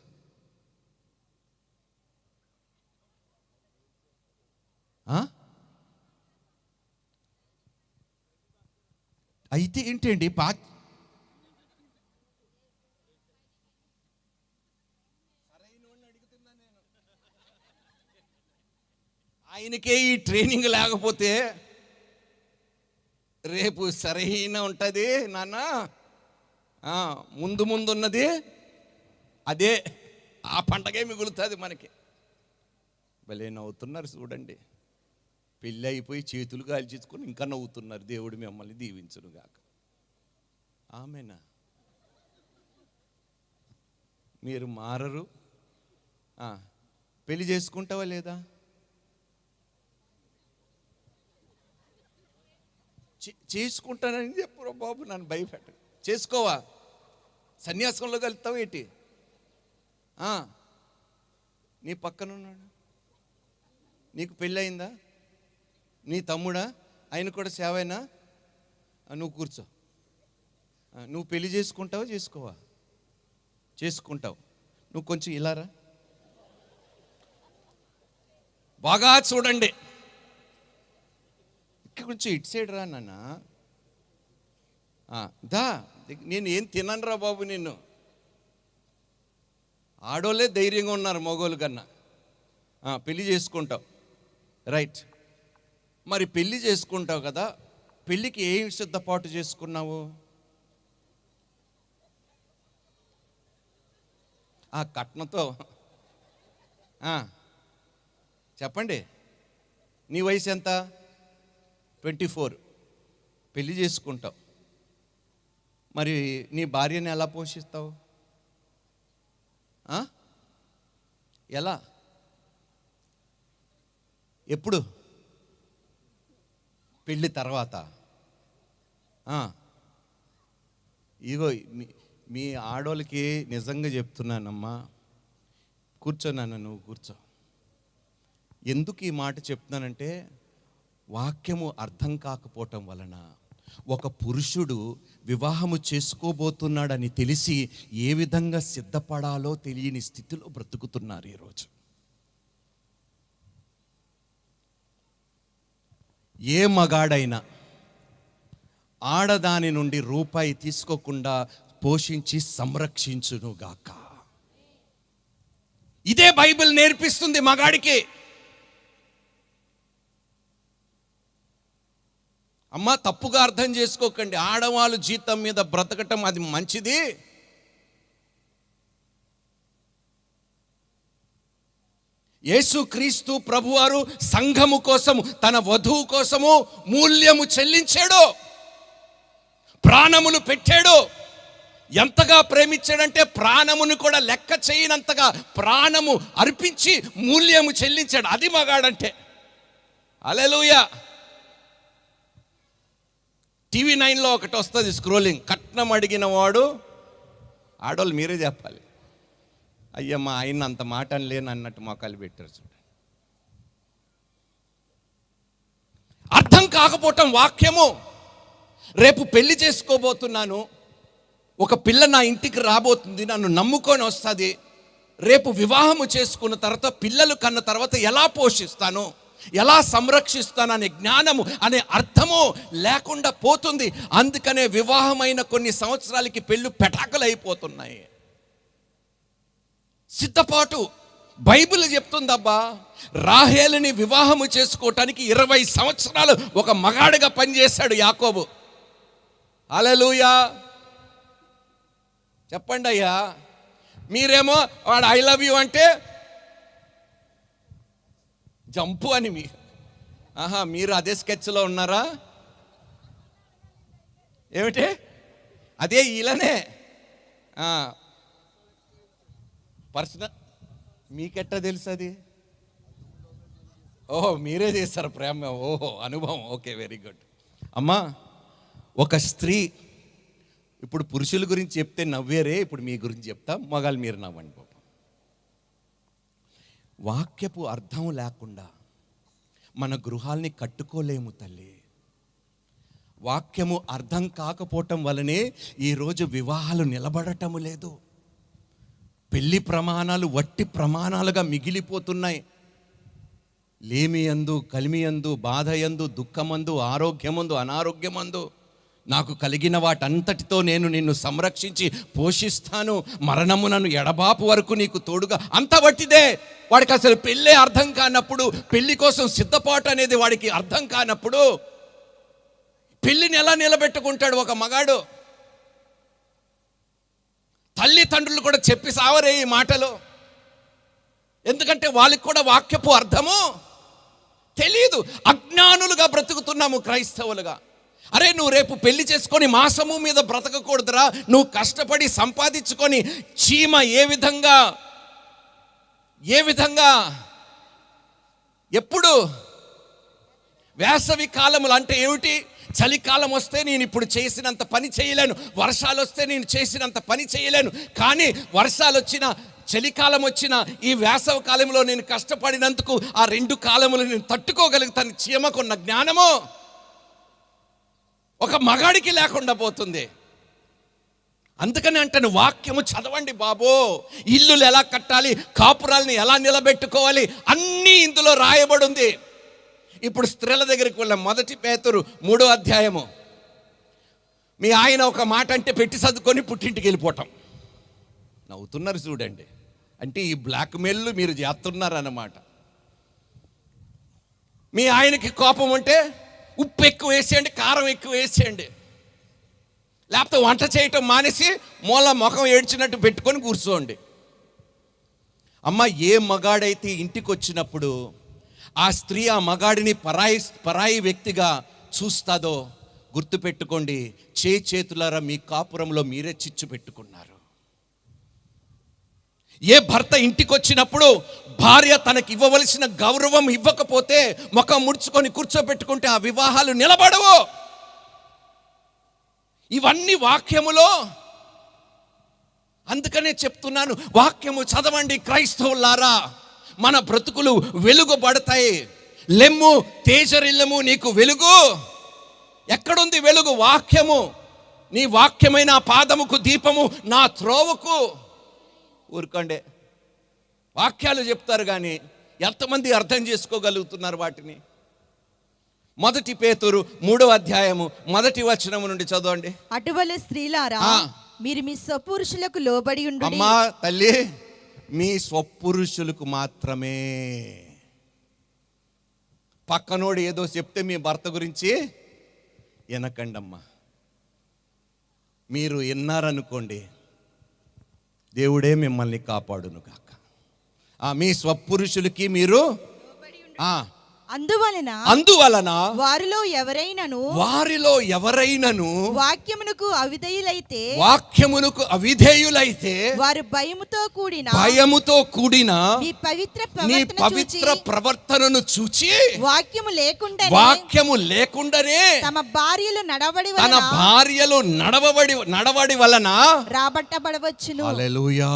S1: అయితే ఏంటండి
S3: ఆయనకే ఈ ట్రైనింగ్ లేకపోతే రేపు సరైన ఉంటుంది నాన్న. ముందున్నది అదే, ఆ పండగే మిగులుతుంది మనకి. భలే నవ్వుతున్నారు చూడండి. పెళ్ళి అయిపోయి చేతులు కాల్చేసుకొని ఇంకా నవ్వుతున్నారు. దేవుడు మిమ్మల్ని దీవించునుగాక. ఆమేనా? మీరు మారరు. పెళ్లి చేసుకుంటావా లేదా? చేసుకుంటానని చెప్పు బాబు, నన్ను భయపెట్ట. చేసుకోవా? సన్యాసంలో కలుగుతావు ఏంటి? నీ పక్కనున్నాడు, నీకు పెళ్ళయిందా? నీ తమ్ముడా? ఆయన కూడా సేవైనా? నువ్వు కూర్చో. నువ్వు పెళ్లి చేసుకుంటావా చేసుకోవా? చేసుకుంటావు. నువ్వు కొంచెం ఇలారా, బాగా చూడండి. కొంచెం ఇటు సైడ్ రా నాన్న. దా, నేను ఏం తిననురా బాబు నిన్ను. ఆడోళ్ళే ధైర్యంగా ఉన్నారు మగోళ్ళు కన్నా. పెళ్లి చేసుకుంటావు, రైట్. మరి పెళ్లి చేసుకుంటావు కదా, పెళ్ళికి ఏం సిద్ధపాటు చేసుకున్నావు? ఆ కట్నంతో చెప్పండి. నీ వయసు ఎంత? 24. పెళ్లి చేసుకుంటావు. మరి నీ భార్యని ఎలా పోషిస్తావు? ఎలా? ఎప్పుడు? పెళ్ళి తర్వాత. ఇగో మీ ఆడోళ్ళకి నిజంగా చెప్తున్నానమ్మా, కూర్చోనన్న, నువ్వు కూర్చో. ఎందుకు ఈ మాట చెప్తున్నానంటే, వాక్యము అర్థం కాకపోవటం వలన ఒక పురుషుడు వివాహము చేసుకోబోతున్నాడని తెలిసి ఏ విధంగా సిద్ధపడాలో తెలియని స్థితిలో బ్రతుకుతున్నారు ఈరోజు. ఏ మగాడైనా ఆడదాని నుండి రూపాయి తీసుకోకుండా పోషించి సంరక్షించునుగాక. ఇదే బైబిల్ నేర్పిస్తుంది మగాడికి. అమ్మ, తప్పుగా అర్థం చేసుకోకండి. ఆడవాళ్ళు జీతం మీద బ్రతకటం అది మంచిది. యేసుక్రీస్తు ప్రభువారు సంఘము కోసము, తన వధువు కోసము మూల్యము చెల్లించాడు, ప్రాణములు పెట్టాడు. ఎంతగా ప్రేమించాడంటే ప్రాణమును కూడా లెక్క చేయనంతగా ప్రాణము అర్పించి మూల్యము చెల్లించాడు. అది మగాడంటే. హల్లెలూయా. టీవీ 9లో ఒకటి వస్తుంది స్క్రోలింగ్, కట్నం అడిగిన వాడు, ఆడవాళ్ళు మీరే చెప్పాలి, అయ్యమ్మ ఆయన అంత మాట అనలేను అన్నట్టు మొక్కలు పెట్టారు. చూడండి, అర్థం కాకపోవటం వాక్యము. రేపు పెళ్లి చేసుకోబోతున్నాను, ఒక పిల్ల నా ఇంటికి రాబోతుంది, నన్ను నమ్ముకొని వస్తుంది. రేపు వివాహము చేసుకున్న తర్వాత, పిల్లలు కన్న తర్వాత ఎలా పోషిస్తాను, ఎలా సంరక్షిస్తాను అనే జ్ఞానము, అనే అర్థము లేకుండా పోతుంది. అందుకనే వివాహమైన కొన్ని సంవత్సరాలకి పెళ్ళి పెటాకులు అయిపోతున్నాయి. సిద్ధపాటు బైబిల్ చెప్తుందబ్బా, రాహేలుని వివాహము చేసుకోవటానికి 20 సంవత్సరాలు ఒక మగాడిగా పనిచేశాడు యాకోబు. హల్లెలూయా. చెప్పండి అయ్యా. మీరేమో వాడు ఐ లవ్ యూ అంటే జంపు అని మీరు అదే స్కెచ్లో ఉన్నారా ఏమిటి? అదే ఈలనే పర్సనల్. మీకెట్టా తెలుసు అది? ఓహో, మీరే చేస్తారు ప్రేమ. ఓహో, అనుభవం. Okay, very good. అమ్మా, ఒక స్త్రీ, ఇప్పుడు పురుషుల గురించి చెప్తే నవ్వేరే, ఇప్పుడు మీ గురించి చెప్తా, మగాళ్ళు మీరు నవ్వండి పాపం. వాక్యపు అర్థం లేకుండా మన గృహాల్ని కట్టుకోలేము తల్లి. వాక్యము అర్థం కాకపోవటం వలనే ఈరోజు వివాహాలు నిలబడటము లేదు. పెళ్లి ప్రమాణాలు వట్టి ప్రమాణాలుగా మిగిలిపోతున్నాయి. లేమియందు, కలిమియందు, బాధయందు, దుఃఖమందు, ఆరోగ్యమందు, అనారోగ్యమందు నాకు కలిగిన వాటంతటితో నేను నిన్ను సంరక్షించి పోషిస్తాను, మరణము నన్ను ఎడబాపు వరకు నీకు తోడుగా. అంత వట్టిదే. వాడికి అసలు పెళ్ళే అర్థం కానప్పుడు, పెళ్లి కోసం సిద్ధపాటు అనేది వాడికి అర్థం కానప్పుడు పెళ్లిని ఎలా నిలబెట్టుకుంటాడు ఒక మగాడు? తల్లిదండ్రులు కూడా చెప్పి సావరే ఈ మాటలు. ఎందుకంటే వాళ్ళకి కూడా వాక్యపు అర్థము తెలియదు. అజ్ఞానులుగా బ్రతుకుతున్నాము క్రైస్తవులుగా. అరే, నువ్వు రేపు పెళ్లి చేసుకొని మాసము మీద బ్రతకకూడదురా. నువ్వు కష్టపడి సంపాదించుకొని చీమ ఏ విధంగా ఎప్పుడు వేసవి కాలములు అంటే ఏమిటి? చలికాలం వస్తే నేను ఇప్పుడు చేసినంత పని చేయలేను, వర్షాలు వస్తే నేను చేసినంత పని చేయలేను. కానీ వర్షాలు వచ్చినా, చలికాలం వచ్చినా, ఈ వేసవి కాలంలో నేను కష్టపడినందుకు ఆ 2 కాలములు నేను తట్టుకోగలుగుతాను. చీమకున్న జ్ఞానము ఒక మగాడికి లేకుండా పోతుంది. అందుకని అంటాను, వాక్యము చదవండి బాబో. ఇల్లులు ఎలా కట్టాలి, కాపురాలని ఎలా నిలబెట్టుకోవాలి, అన్నీ ఇందులో రాయబడి ఉంది. ఇప్పుడు స్త్రీల దగ్గరికి వెళ్ళాం. 1 పేతురు 3వ అధ్యాయము. మీ ఆయన ఒక మాట అంటే పెట్టి సర్దుకొని పుట్టింటికి వెళ్ళిపోవటం. నవ్వుతున్నారు చూడండి. అంటే ఈ బ్లాక్మెయిల్ మీరు చేస్తున్నారు అన్నమాట. మీ ఆయనకి కోపం ఉంటే ఉప్పు ఎక్కువ వేసేయండి, కారం ఎక్కువ వేసేయండి. లేకపోతే వంట చేయటం మానేసి మూల ముఖం ఏడ్చినట్టు పెట్టుకొని కూర్చోండి. అమ్మ, ఏ మగాడైతే ఇంటికి వచ్చినప్పుడు ఆ స్త్రీ ఆ మగాడిని పరాయి వ్యక్తిగా చూస్తాదో గుర్తుపెట్టుకోండి, చేతులారా మీ కాపురంలో మీరే చిచ్చు పెట్టుకున్నారు. ఏ భర్త ఇంటికి వచ్చినప్పుడు భార్య తనకి ఇవ్వవలసిన గౌరవం ఇవ్వకపోతే ముఖం ముడుచుకొని కూర్చోబెట్టుకుంటే ఆ వివాహాలు నిలబడవు. ఇవన్నీ వాక్యములో. అందుకనే చెప్తున్నాను, వాక్యము చదవండి క్రైస్తవులారా. మన బ్రతుకులు వెలుగుబడతాయి. లెమ్ము తేజరిల్లము, నీకు వెలుగు ఎక్కడుంది? వెలుగు వాక్యము. నీ వాక్యమైన పాదముకు దీపము, నా త్రోవకు. ఊరుకోండి, వాక్యాలు చెప్తారు కానీ ఎంతమంది అర్థం చేసుకోగలుగుతున్నారు వాటిని? 1 పేతురు 3వ అధ్యాయము 1వ వచనము నుండి చదవండి.
S4: అటువలే స్త్రీలారా, మీరు మీ స్వపురుషులకు లోబడి ఉండు.
S3: అమ్మా తల్లి, మీ స్వపురుషులకు మాత్రమే. పక్కనోడు ఏదో చెప్తే మీ భర్త గురించి వినకండమ్మా. మీరు విన్నారనుకోండి, దేవుడే మిమ్మల్ని కాపాడును గాక. మీ స్వపురుషులకి మీరు అందువలన
S4: వారిలో ఎవరైనను వాక్యమునకు అవిధేయులైతే వారు భయముతో కూడిన నీ పవిత్ర ప్రవర్తనను చూచి వాక్యము లేకుండానే తన భార్యలు నడవడి వలన రాబట్టబడవచ్చును.
S3: హల్లెలూయా.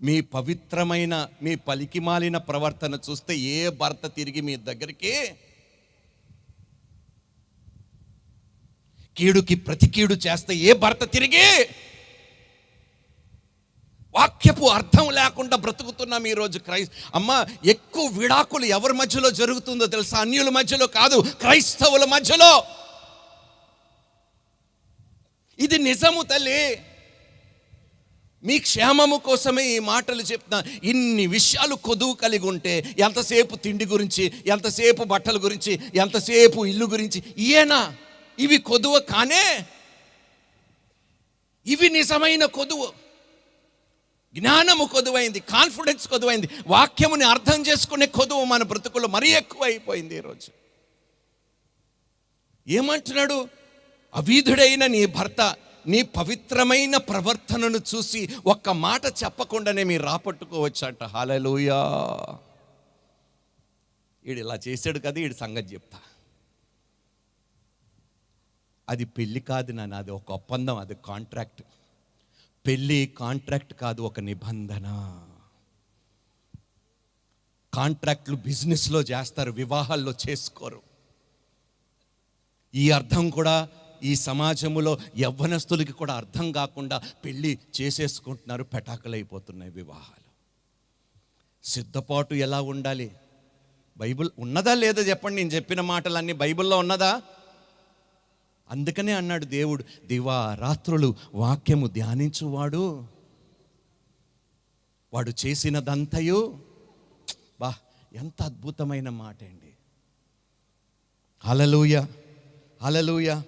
S3: మీ పవిత్రమైన మీ పలికిమాలిన ప్రవర్తన చూస్తే ఏ భర్త తిరిగి మీ దగ్గరికి కీడుకి ప్రతి కీడు చేస్తే ఏ భర్త తిరిగి వాక్యపు అర్థం లేకుండా బ్రతుకుతున్నాం ఈరోజు అమ్మ ఎక్కువ విడాకులు ఎవరి మధ్యలో జరుగుతుందో తెలుసా? అన్యుల మధ్యలో కాదు, క్రైస్తవుల మధ్యలో. ఇది నిజము తల్లి. మీ క్షేమము కోసమే ఈ మాటలు చెప్తున్నా. ఇన్ని విషయాలు కొదువు కలిగి ఉంటే ఎంతసేపు తిండి గురించి, ఎంతసేపు బట్టల గురించి, ఎంతసేపు ఇల్లు గురించి, ఇవి కొదువ కానే? ఇవి నిజమైన కొదువు. జ్ఞానము కొదువైంది, కాన్ఫిడెన్స్ కొదువైంది, వాక్యముని అర్థం చేసుకునే కొదువు మన బ్రతుకుల్లో మరీ ఎక్కువ అయిపోయింది ఈరోజు. ఏమంటున్నాడు? అవిధుడైన నీ భర్త నీ పవిత్రమైన ప్రవర్తనను చూసి ఒక్క మాట చెప్పకుండానే మీరు రాపట్టుకోవచ్చంట. హల్లెలూయా. వీడు ఇలా చేశాడు కదా, వీడి సంగతి చెప్తా. అది పెళ్ళి కాదు నాన్న, అది ఒక ఒప్పందం, అది కాంట్రాక్ట్. పెళ్ళి కాంట్రాక్ట్ కాదు, ఒక నిబంధన. కాంట్రాక్ట్లు బిజినెస్లో చేస్తారు, వివాహాల్లో చేసుకోరు. ఈ అర్థం కూడా ఈ సమాజంలో యవ్వనస్తులకి కూడా అర్థం కాకుండా పెళ్ళి చేసేసుకుంటున్నారు, పెటాకులైపోతున్నాయి వివాహాలు. సిద్ధపాటు ఎలా ఉండాలి? బైబిల్ ఉన్నదా లేదా చెప్పండి. నేను చెప్పిన మాటలన్నీ బైబిల్లో ఉన్నదా? అందుకనే అన్నాడు దేవుడు, దివారాత్రులు వాక్యము ధ్యానించువాడు వాడు చేసినదంతయు. బా, ఎంత అద్భుతమైన మాట అండి. హల్లెలూయా, హల్లెలూయా.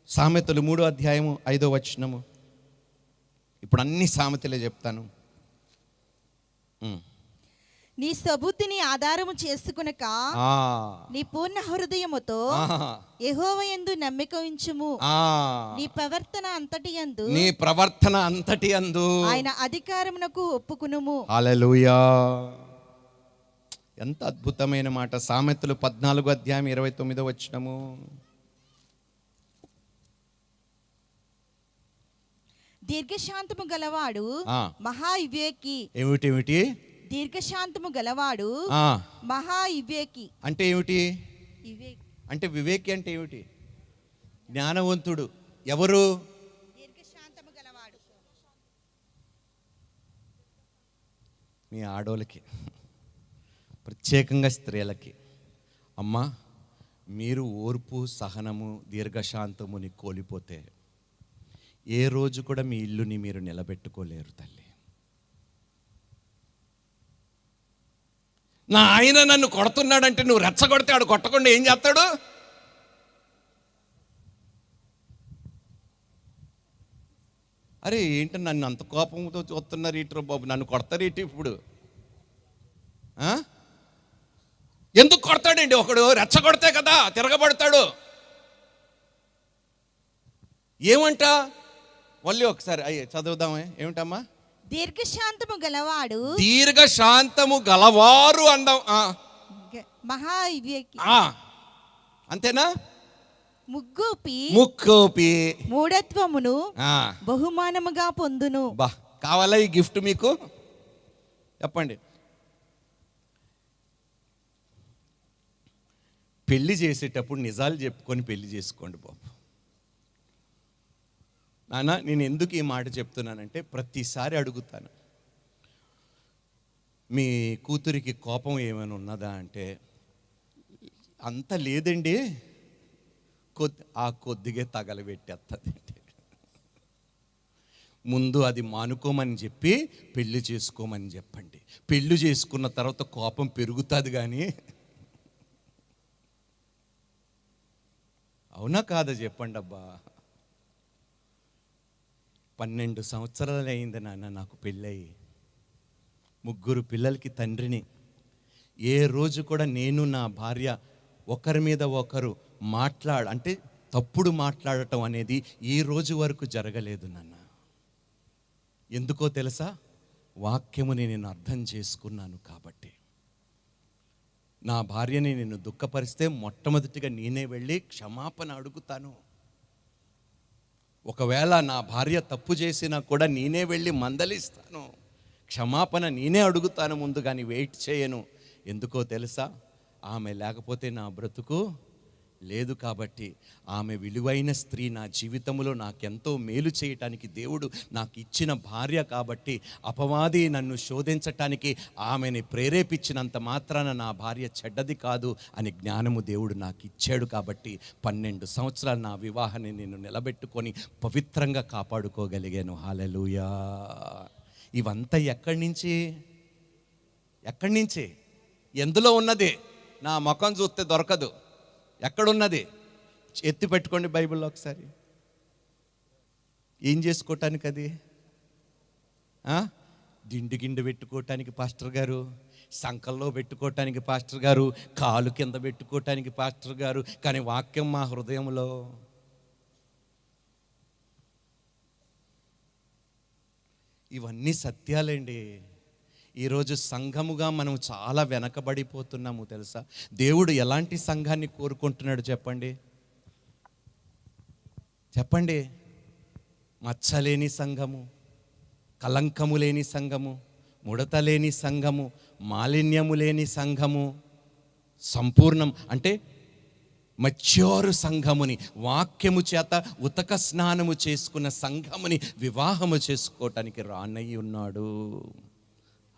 S3: సామెతలు 3వ అధ్యాయము 5వ వచనము. ఇప్పుడు అన్ని సామెతలే చెప్తాను.
S4: నీ సబుద్ధిని ఆధారము చేసుకునక నీ పూర్ణ హృదయముతో యెహోవాయందు నమ్మిక ఉంచుము. నీ ప్రవర్తన అంతటి యందు ఆయన అధికారమునకు ఒప్పుకునుము.
S1: హల్లెలూయా. ఎంత అద్భుతమైన మాట. సామెతలు 14వ అధ్యాయం 29వ వచనము.
S4: దీర్ఘశాంతము గలవాడు మహా వివేకి.
S1: ఏమిటి?
S4: దీర్ఘశాంతము గలవాడు మహా వివేకి.
S1: అంటే ఏమిటి? అంటే వివేకి అంటే ఏమిటి? జ్ఞానవంతుడు. ఎవరు?
S4: దీర్ఘశాంతము గలవాడు.
S1: మీ ఆడోళ్ళకి, ప్రత్యేకంగా స్త్రీలకి, అమ్మా మీరు ఓర్పు, సహనము, దీర్ఘశాంతముని కోల్పోతే ఏ రోజు కూడా మీ ఇల్లుని మీరు నిలబెట్టుకోలేరు తల్లి.
S3: నా ఆయన నన్ను కొడుతున్నాడంటే నువ్వు రెచ్చగొడితే ఆడు కొట్టకుండా ఏం చేస్తాడు?
S1: అరే ఏంటి నన్ను అంత కోపంతో చూస్తున్నారు ఇటు బాబు, నన్ను కొడతారు ఇటు ఇప్పుడు?
S3: ఎందుకు కొడతాడండి? ఒకడు రెచ్చగొడితే కదా తిరగబడతాడు. ఏమంట? మళ్ళీ ఒకసారి చదువుదామే. ఏమిటమ్మా?
S4: దీర్ఘశాంతము
S3: గలవారు అందాం.
S4: మహా వివేకి.
S3: అంతేనా?
S4: ముక్కోపి మూఢత్వమును బహుమానముగా పొందును.
S3: బా, కావాలా ఈ గిఫ్ట్ మీకు? చెప్పండి.
S1: పెళ్లి చేసేటప్పుడు నిజాలు చెప్పుకొని పెళ్లి చేసుకోండి బాబు. నాన్న, నేను ఎందుకు ఈ మాట చెప్తున్నానంటే ప్రతిసారి అడుగుతాను, మీ కూతురికి కోపం ఏమైనా ఉన్నదా అంటే, అంత లేదండి, కొద్దిగా తగలబెట్టేస్తుంది. ముందు అది మానుకోమని చెప్పి పెళ్లి చేసుకోమని చెప్పండి. పెళ్లి చేసుకున్న తర్వాత కోపం పెరుగుతుంది కానీ. అవునా కాదా చెప్పండి అబ్బా. 12 సంవత్సరాలు అయింది నాన్న నాకు పెళ్ళయి. 3 పిల్లలకి తండ్రిని. ఏ రోజు కూడా నేను నా భార్య ఒకరి మీద ఒకరు అంటే తప్పుడు మాట్లాడటం అనేది ఈ రోజు వరకు జరగలేదు నాన్న. ఎందుకో తెలుసా? వాక్యముని నేను అర్థం చేసుకున్నాను కాబట్టి. నా భార్యని నేను దుఃఖపరిస్తే మొట్టమొదటిగా నేనే వెళ్ళి క్షమాపణ అడుగుతాను. ఒకవేళ నా భార్య తప్పు చేసినా కూడా నేనే వెళ్ళి మందలిస్తాను, క్షమాపణ నేనే అడుగుతాను ముందు, కానీ వెయిట్ చేయను. ఎందుకో తెలుసా? ఆమె లేకపోతే నా బ్రతుకు లేదు. కాబట్టి ఆమె విలువైన స్త్రీ నా జీవితంలో నాకెంతో మేలు చేయటానికి దేవుడు నాకు ఇచ్చిన భార్య కాబట్టి, అపవాది నన్ను శోధించటానికి ఆమెని ప్రేరేపించినంత మాత్రాన నా భార్య చెడ్డది కాదు అని జ్ఞానము దేవుడు నాకు ఇచ్చాడు. కాబట్టి 12 సంవత్సరాలు నా వివాహాన్ని నేను నిలబెట్టుకొని పవిత్రంగా కాపాడుకోగలిగాను. హల్లెలూయా. ఇవంతా ఎక్కడి నుంచి ఎందులో ఉన్నది? నా ముఖం చూస్తే దొరకదు. ఎక్కడున్నది? ఎత్తి పెట్టుకోండి బైబిల్లో ఒకసారి. ఏం చేసుకోవటానికి అది? దిండు పెట్టుకోవటానికి పాస్టర్ గారు, సంకల్లో పెట్టుకోవటానికి పాస్టర్ గారు, కాలు కింద పెట్టుకోవటానికి పాస్టర్ గారు, కానీ వాక్యం మా హృదయంలో. ఇవన్నీ సత్యాలండి. ఈరోజు సంఘముగా మనం చాలా వెనకబడిపోతున్నాము తెలుసా? దేవుడు ఎలాంటి సంఘాన్ని కోరుకుంటున్నాడు చెప్పండి? మచ్చలేని సంఘము, కలంకము లేని సంఘము, ముడత లేని సంఘము, మాలిన్యము లేని సంఘము, సంపూర్ణం అంటే మచ్యోరు సంఘముని, వాక్యము చేత ఉతక స్నానము చేసుకున్న సంఘముని వివాహము చేసుకోవటానికి రానయ్యి ఉన్నాడు.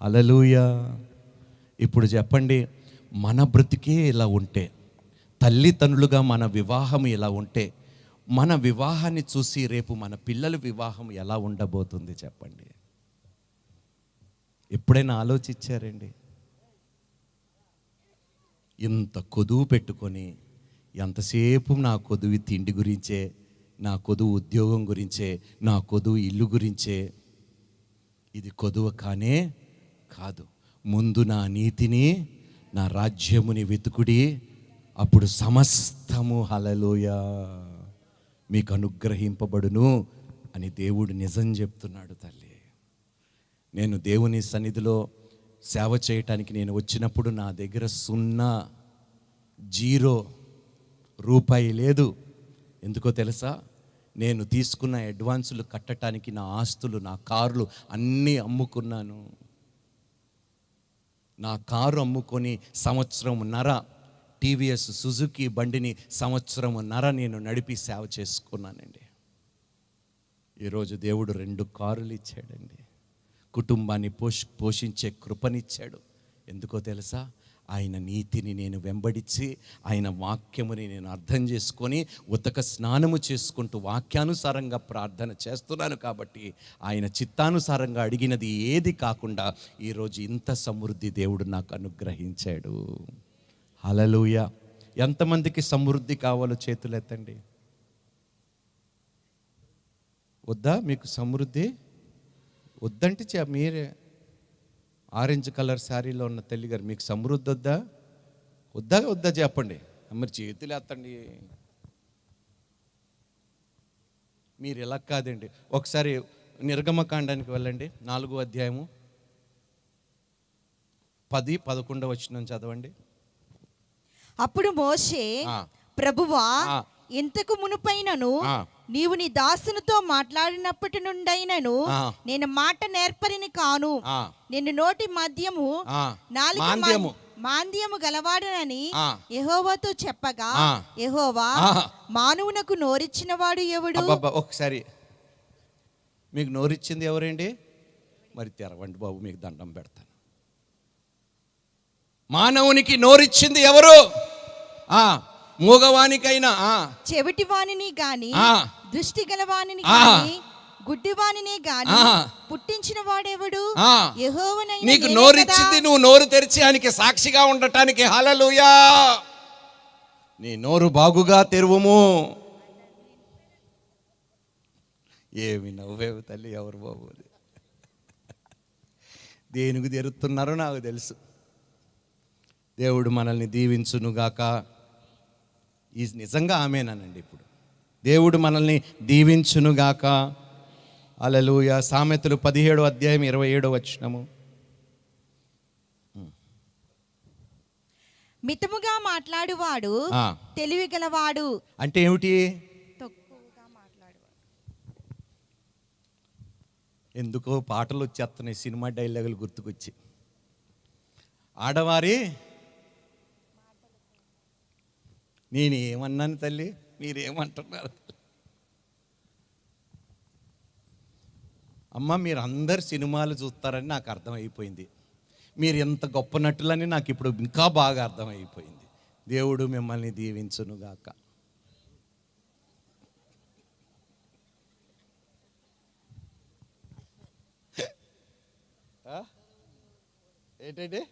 S1: హల్లెలూయా. ఇప్పుడు చెప్పండి, మన బ్రతికే ఇలా ఉంటే, తల్లిదండ్రులుగా మన వివాహం ఇలా ఉంటే, మన వివాహాన్ని చూసి రేపు మన పిల్లల వివాహం ఎలా ఉండబోతుంది చెప్పండి? ఎప్పుడైనా ఆలోచించారండి? ఇంత కొదువు పెట్టుకొని ఎంతసేపు నా కొదువు తిండి గురించే, నా కొదువు ఉద్యోగం గురించే, నా కొదువు ఇల్లు గురించే. ఇది కొదువ కాదు. ముందు నా నీతిని, నా రాజ్యముని వెతుకుడి, అప్పుడు సమస్తము హల్లెలూయా మీకు అనుగ్రహింపబడును అని దేవుడు నిజం చెప్తున్నాడు. తల్లి, నేను దేవుని సన్నిధిలో సేవ చేయటానికి నేను వచ్చినప్పుడు నా దగ్గర 0 రూపాయి లేదు. ఎందుకో తెలుసా? నేను తీసుకున్న అడ్వాన్సులు కట్టడానికి నా ఆస్తులు, నా కార్లు అన్నీ అమ్ముకున్నాను. నా కారు అమ్ముకొని 1.5 సంవత్సరం టీవీఎస్ సుజుకి బండిని 1.5 సంవత్సరం నేను నడిపి సేవ చేసుకున్నానండి. ఈరోజు దేవుడు 2 కారులు ఇచ్చాడండి. కుటుంబాన్ని పోషించే కృపనిచ్చాడు. ఎందుకో తెలుసా? ఆయన నీతిని నేను వెంబడించి, ఆయన వాక్యముని నేను అర్థం చేసుకొని ఉతక స్నానము చేసుకుంటూ వాక్యానుసారంగా ప్రార్థన చేస్తున్నాను. కాబట్టి ఆయన చిత్తానుసారంగా అడిగినది ఏది కాకుండా ఈరోజు ఇంత సమృద్ధి దేవుడు నాకు అనుగ్రహించాడు. హల్లెలూయా. ఎంతమందికి సమృద్ధి కావాలో చేతులెత్తండి. వద్దా మీకు సమృద్ధి? వద్దంటే మీరే, ఆరెంజ్ కలర్ శారీలో ఉన్న తల్లి గారు, మీకు సమృద్ధి వద్దా చెప్పండి. మీరు చేతులు ఎత్తండి. మీరు ఎలా కాదండి. ఒకసారి నిర్గమకాండానికి వెళ్ళండి, 4వ అధ్యాయము 10-11 వచనం చదవండి.
S4: అప్పుడు మోషే, ప్రభువా, ఇంతకు మునుపైనను నీవు నీ దాసునితో మాట్లాడినప్పటి నుండైనను నేను మాట నేర్పరిని కాను. నేను నోటి మద్యము మాంద్యము గలవాడనని యెహోవాతో చెప్పగా, యెహోవా, మానవునకు నోరిచ్చిన వాడు ఎవడు?
S1: ఒకసారి, మీకు నోరిచ్చింది ఎవరండి? మరి తెరవండి బాబు, మీకు దండం పెడతాను.
S3: మానవునికి నోరిచ్చింది ఎవరు? మూగవానికైనా,
S4: చెవిటివానిని గాని, దృష్టి గలవానిని గాని, గుడ్డివానినే గాని పుట్టించిన వాడెవడు? యెహోవానైన
S3: నీకు నోరిచ్చింది, నువ్వు నోరు తెరిచి ఆయనకి సాక్షిగా ఉండటానికి. హల్లెలూయా.
S1: నీ నోరు బాగుగా తెరువుము. ఏమి నవ్వేవు తల్లి, ఎవరు బాబు? దేనికి తెరుతున్నారో నాకు తెలుసు. దేవుడు మనల్ని దీవించునుగాక. ఈ నిజంగా ఆమేనండి. ఇప్పుడు దేవుడు మనల్ని దీవించునుగాక. హల్లెలూయా. సామెతలు 17వ అధ్యాయం 27వ వచనము.
S4: మితముగా మాట్లాడువాడు
S1: ఆ.
S4: తెలివి గలవాడు.
S1: అంటే ఏమిటి?
S4: తక్కువగా మాట్లాడువాడు.
S1: ఎందుకో పాటలు వచ్చేస్తున్నాయి, సినిమా డైలాగులు గుర్తుకొచ్చి. ఆడవారి నేనేమన్నాను తల్లి, మీరేమంటున్నారు? అమ్మ, మీరు అందరు సినిమాలు చూస్తారని నాకు అర్థమైపోయింది. మీరు ఎంత గొప్ప నటులని నాకు ఇప్పుడు ఇంకా బాగా అర్థమైపోయింది. దేవుడు మిమ్మల్ని దీవించునుగాక. ఏంటంటే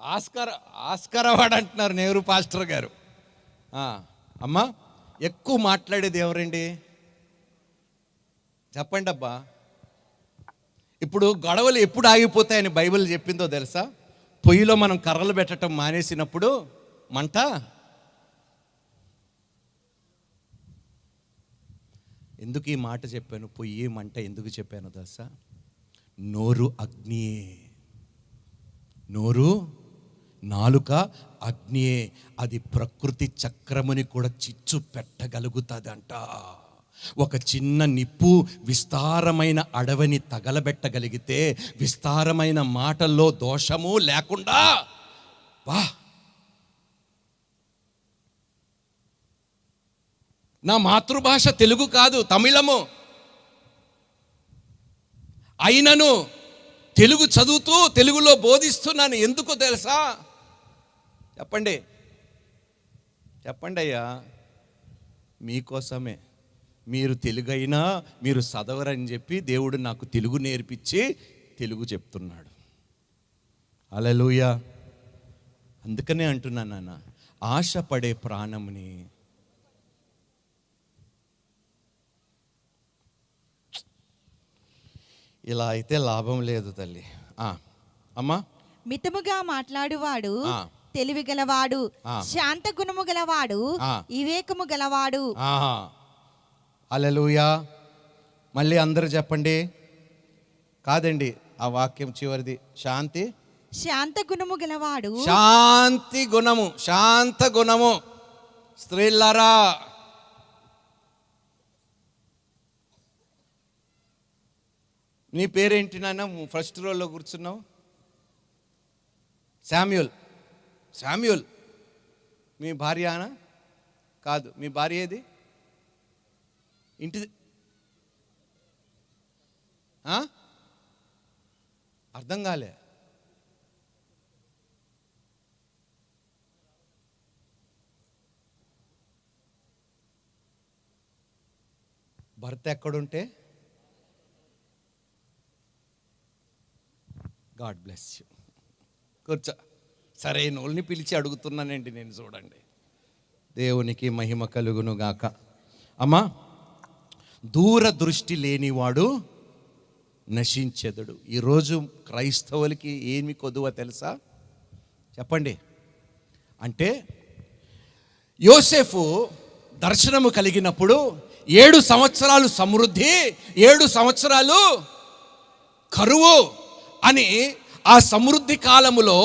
S1: ఆస్కార్ అవార్డు అంటున్నారు నెహ్రూ పాస్టర్ గారు. అమ్మా, ఎక్కువ మాట్లాడేది ఎవరండి చెప్పండి అబ్బా. ఇప్పుడు గొడవలు ఎప్పుడు ఆగిపోతాయని బైబిల్ చెప్పిందో తెలుసా? పొయ్యిలో మనం కర్రలు పెట్టడం మానేసినప్పుడు మంట. ఎందుకు ఈ మాట చెప్పాను, పొయ్యి మంట ఎందుకు చెప్పాను తెలుసా? నోరు అగ్నియే, నోరు నాలుక అగ్నియే. అది ప్రకృతి చక్రముని కూడా చిచ్చు పెట్టగలుగుతుందంట. ఒక చిన్న నిప్పు విస్తారమైన అడవిని తగలబెట్టగలిగితే, విస్తారమైన మాటల్లో దోషము లేకుండా నా మాతృభాష తెలుగు కాదు, తమిళము. అయినను తెలుగు చదువుతూ తెలుగులో బోధిస్తున్నాను. ఎందుకు తెలుసా? చెప్పండి చెప్పండి అయ్యా. మీకోసమే. మీరు తెలుగు అయినా మీరు చదవరని చెప్పి దేవుడు నాకు తెలుగు నేర్పించి తెలుగు చెప్తున్నాడు. హల్లెలూయా. అందుకనే అంటున్నాను నాన్న, ఆశపడే ప్రాణంని ఇలా అయితే లాభం లేదు తల్లి. అమ్మా,
S4: మితముగా మాట్లాడువాడు తెలివి గలవాడు, శాంత గుణము గలవాడు, వివేకము గలవాడు.
S1: హల్లెలూయా. మళ్ళీ అందరూ చెప్పండి. కాదండి, ఆ వాక్యం చివరిది. శాంత గుణము గలవాడు. శాంతి గుణము, శాంత గుణము. స్త్రీలారా, నీ పేరేంటి నాన్న? ఫస్ట్ రోల్లో కూర్చున్నావు. శామ్యూల్. మీ భార్య అనా? కాదు. మీ భార్య ఏది? ఇంటి అర్థం కాలే. భర్త ఎక్కడుంటే గాడ్ బ్లెస్ యూ. కూర్చో. సరైన వాళ్ళని పిలిచి అడుగుతున్నానండి నేను. చూడండి, దేవునికి మహిమ కలుగును గాక. అమ్మా, దూరదృష్టి లేనివాడు నశించెదడు. ఈరోజు క్రైస్తవులకి ఏమి కొదువ తెలుసా? చెప్పండి. అంటే యోసేపు దర్శనము కలిగినప్పుడు 7 సంవత్సరాలు సమృద్ధి, 7 సంవత్సరాలు కరువు అని, ఆ సమృద్ధి కాలములో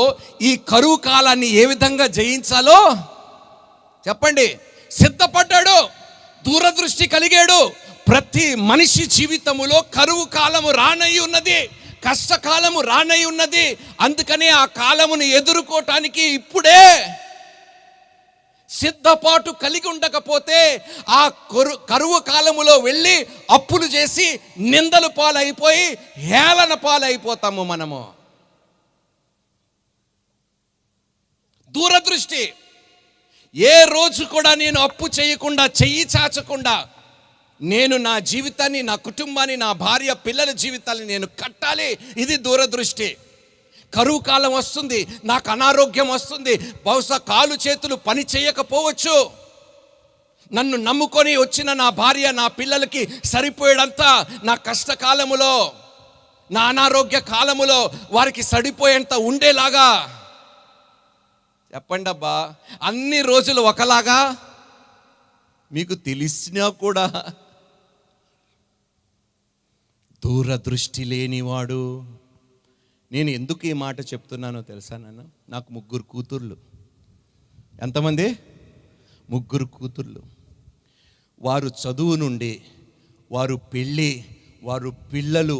S1: ఈ కరువు కాలాన్ని ఏ విధంగా జయించాలో చెప్పండి సిద్ధపడ్డాడు. దూరదృష్టి కలిగాడు. ప్రతి మనిషి జీవితములో కరువు కాలము రానై ఉన్నది, కష్టకాలము రానై ఉన్నది. అందుకనే ఆ కాలమును ఎదుర్కోవటానికి ఇప్పుడే సిద్ధపాటు కలిగి ఉండకపోతే ఆ కరువు కాలములో వెళ్ళి అప్పులు చేసి నిందలు పాలైపోయి హేళన పాలైపోతాము మనము. దూరదృష్టి. ఏ రోజు కూడా నేను అప్పు చేయకుండా, చెయ్యి చాచకుండా నేను నా జీవితాన్ని, నా కుటుంబాన్ని, నా భార్య పిల్లల జీవితాన్ని నేను కట్టాలి. ఇది దూరదృష్టి. కరువు కాలం వస్తుంది, నాకు అనారోగ్యం వస్తుంది, బహుశా కాలు చేతులు పని చేయకపోవచ్చు. నన్ను నమ్ముకొని వచ్చిన నా భార్య, నా పిల్లలకి సరిపోయేంత నా కష్టకాలములో, నా అనారోగ్య కాలములో వారికి సరిపోయేంత ఉండేలాగా
S3: చెప్పండి అబ్బా, అన్ని రోజులు ఒకలాగా మీకు తెలిసినా కూడా దూరదృష్టి లేనివాడు. నేను ఎందుకు ఈ మాట చెప్తున్నానో తెలుసా నాన్న? నాకు 3 కూతుర్లు. ఎంతమంది? 3 కూతుర్లు. వారు చదువు నుండి, వారు పెళ్ళి, వారు పిల్లలు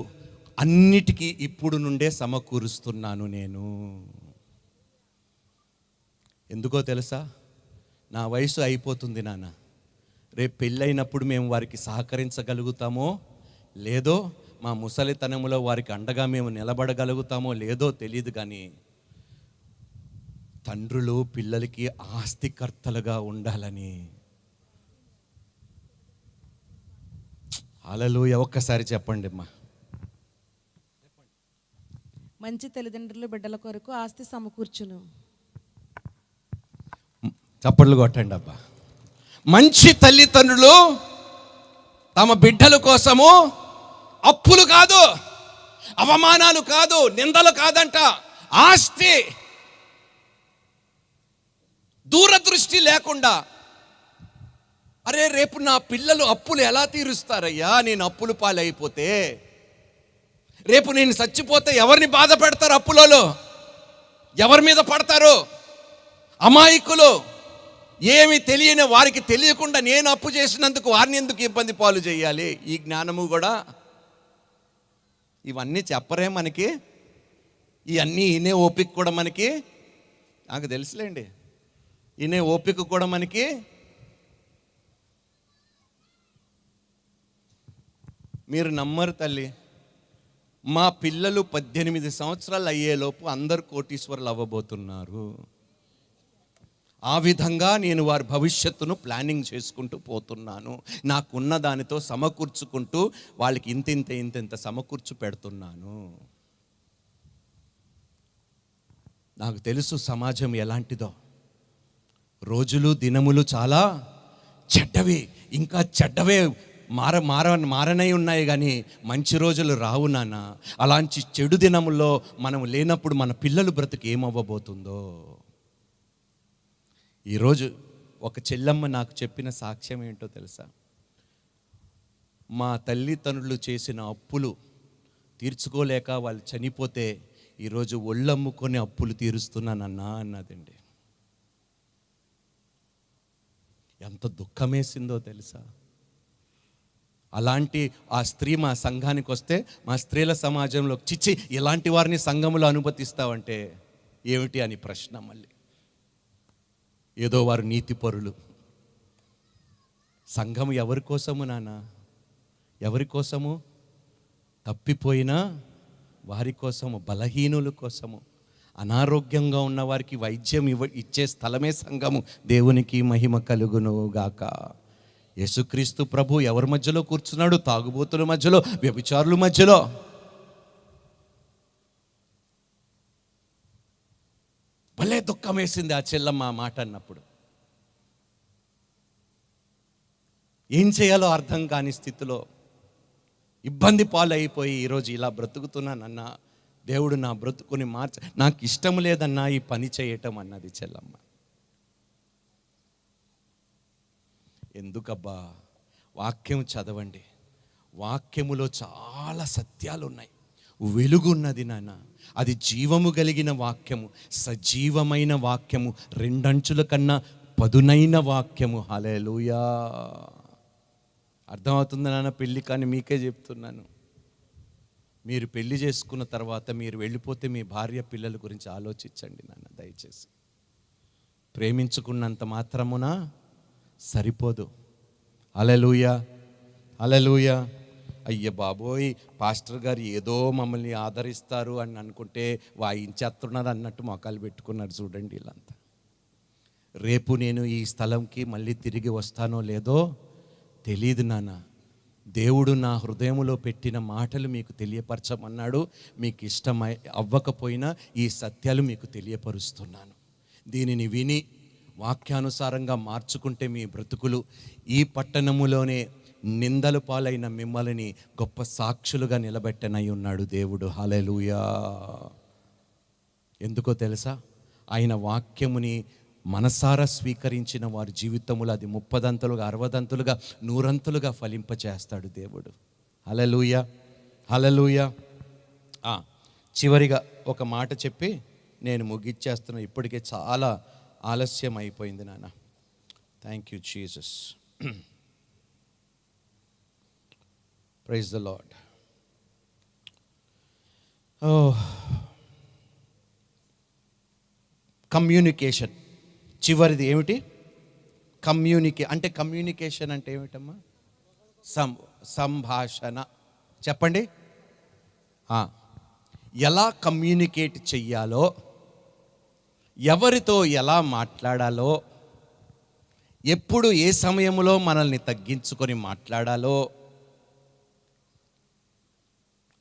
S3: అన్నిటికీ ఇప్పుడు నుండే సమకూరుస్తున్నాను నేను. ఎందుకో తెలుసా? నా వయసు అయిపోతుంది నాన్న. రేపు పెళ్ళైనప్పుడు మేము వారికి సహకరించగలుగుతామో లేదో, మా ముసలితనంలో వారికి అండగా మేము నిలబడగలుగుతామో లేదో తెలియదు, కానీ తండ్రులు పిల్లలకి ఆస్తికర్తలుగా ఉండాలని. హల్లెలూయా. ఒక్కసారి చెప్పండి అమ్మా.
S5: మంచి తల్లిదండ్రులు బిడ్డల కొరకు ఆస్తి సమకూర్చును.
S3: చప్పట్లు కొట్టండి అబ్బా. మంచి తల్లిదండ్రులు తమ బిడ్డల కోసము అప్పులు కాదు, అవమానాలు కాదు, నిందలు కాదంట, ఆస్తి, దూరదృష్టి లేకుండా. అరే రేపు నా పిల్లలు అప్పులు ఎలా తీరుస్తారయ్యా నేను అప్పులు పాలైపోతే? రేపు నేను చచ్చిపోతే ఎవరిని బాధ పెడతారు? అప్పులలో ఎవరి మీద పడతారు? అమాయకులు, ఏమి తెలియని వారికి తెలియకుండా నేను అప్పు చేసినందుకు వారిని ఎందుకు ఇబ్బంది పాలు చేయాలి? ఈ జ్ఞానము కూడా ఇవన్నీ చెప్పరే మనకి. ఇవన్నీ ఈయనే ఓపిక కూడా మనకి, నాకు తెలుసులేండి, ఈయనే ఓపిక కూడా మనకి. మీరు నమ్మరు తల్లి, మా పిల్లలు 18 సంవత్సరాలు అయ్యేలోపు అందరు కోటీశ్వరులు అవ్వబోతున్నారు. ఆ విధంగా నేను వారి భవిష్యత్తును ప్లానింగ్ చేసుకుంటూ పోతున్నాను. నాకున్న దానితో సమకూర్చుకుంటూ వాళ్ళకి ఇంత సమకూర్చు పెడుతున్నాను. నాకు తెలుసు సమాజం ఎలాంటిదో. రోజులు దినములు చాలా చెడ్డవి, ఇంకా చెడ్డవే మారనై ఉన్నాయి, కానీ మంచి రోజులు రావు నాన్న. అలాంటి చెడు దినముల్లో మనం లేనప్పుడు మన పిల్లలు బ్రతుకు ఏమవ్వబోతుందో. ఈరోజు ఒక చెల్లమ్మ నాకు చెప్పిన సాక్ష్యం ఏంటో తెలుసా? మా తల్లిదండ్రులు చేసిన అప్పులు తీర్చుకోలేక వాళ్ళు చనిపోతే ఈరోజు ఒళ్ళమ్ముకొని అప్పులు తీరుస్తున్నానన్నా అన్నదండి. ఎంత దుఃఖమేసిందో తెలుసా? అలాంటి ఆ స్త్రీ మా సంఘానికి వస్తే మా స్త్రీల సమాజంలో చిచ్చి ఇలాంటి వారిని సంఘములో అనుమతిస్తావంటే ఏమిటి అని ప్రశ్న. మళ్ళీ ఏదో వారు నీతిపరులు. సంఘం ఎవరి కోసము నాన్న? ఎవరి కోసము? తప్పిపోయిన వారి కోసము, బలహీనుల కోసము, అనారోగ్యంగా ఉన్న వారికి వైద్యం ఇచ్చే స్థలమే సంఘము. దేవునికి మహిమ కలుగును గాక. యేసుక్రీస్తు ప్రభు ఎవరి మధ్యలో కూర్చున్నాడు? తాగుబోతుల మధ్యలో, వ్యభిచారుల మధ్యలో. భలే దుఃఖం వేసింది ఆ చెల్లమ్మ ఆ మాట అన్నప్పుడు. ఏం చేయాలో అర్థం కాని స్థితిలో ఇబ్బంది పాలైపోయి ఈరోజు ఇలా బ్రతుకుతున్నానన్నా, దేవుడు నా బ్రతుకుని నాకు ఇష్టం లేదన్నా ఈ పని చేయటం అన్నది చెల్లమ్మ. ఎందుకబ్బా? వాక్యం చదవండి. వాక్యములో చాలా సత్యాలు ఉన్నాయి, వెలుగు ఉన్నది నాన్న. అది జీవము కలిగిన వాక్యము, సజీవమైన వాక్యము, 2 అంచుల కన్నా పదునైన వాక్యము. హల్లెలూయా. అర్థమవుతుంది నాన్న? పెళ్ళి కానీ మీకే చెప్తున్నాను, మీరు పెళ్లి చేసుకున్న తర్వాత మీరు వెళ్ళిపోతే మీ భార్య పిల్లల గురించి ఆలోచించండి నాన్న దయచేసి. ప్రేమించుకున్నంత మాత్రమున సరిపోదు. హల్లెలూయా, హల్లెలూయా. అయ్య బాబోయ్, పాస్టర్ గారు ఏదో మమ్మల్ని ఆదరిస్తారు అని అనుకుంటే వాయించేస్తున్నారు అన్నట్టు మొక్కలు పెట్టుకున్నారు చూడండి వీళ్ళంతా. రేపు నేను ఈ స్థలంకి మళ్ళీ తిరిగి వస్తానో లేదో తెలియదు నాన్న. దేవుడు నా హృదయంలో పెట్టిన మాటలు మీకు తెలియపరచమన్నాడు. మీకు ఇష్టం అవ్వకపోయినా ఈ సత్యాలు మీకు తెలియపరుస్తున్నాను. దీనిని విని వాక్యానుసారంగా మార్చుకుంటే మీ బ్రతుకులు ఈ పట్టణములోనే నిందలు పాలైన మిమ్మల్ని గొప్ప సాక్షులుగా నిలబెట్టనై ఉన్నాడు దేవుడు. హల్లెలూయా. ఎందుకో తెలుసా? ఆయన వాక్యముని మనసారా స్వీకరించిన వారి జీవితములు అది 30దంతలుగా 60దంతలుగా 100అంతలుగా ఫలింపచేస్తాడు దేవుడు. హల్లెలూయా, హల్లెలూయా. చివరిగా ఒక మాట చెప్పి నేను ముగిచ్చేస్తున్నా, ఇప్పటికే చాలా ఆలస్యం అయిపోయింది నాన్న. Thank you Jesus. Praise the Lord. Communication చివరిది ఏమిటి? అంటే కమ్యూనికేషన్ అంటే ఏమిటమ్మా? సంభాషణ. చెప్పండి. ఎలా కమ్యూనికేట్ చెయ్యాలో, ఎవరితో ఎలా మాట్లాడాలో, ఎప్పుడు ఏ సమయంలో మనల్ని తగ్గించుకొని మాట్లాడాలో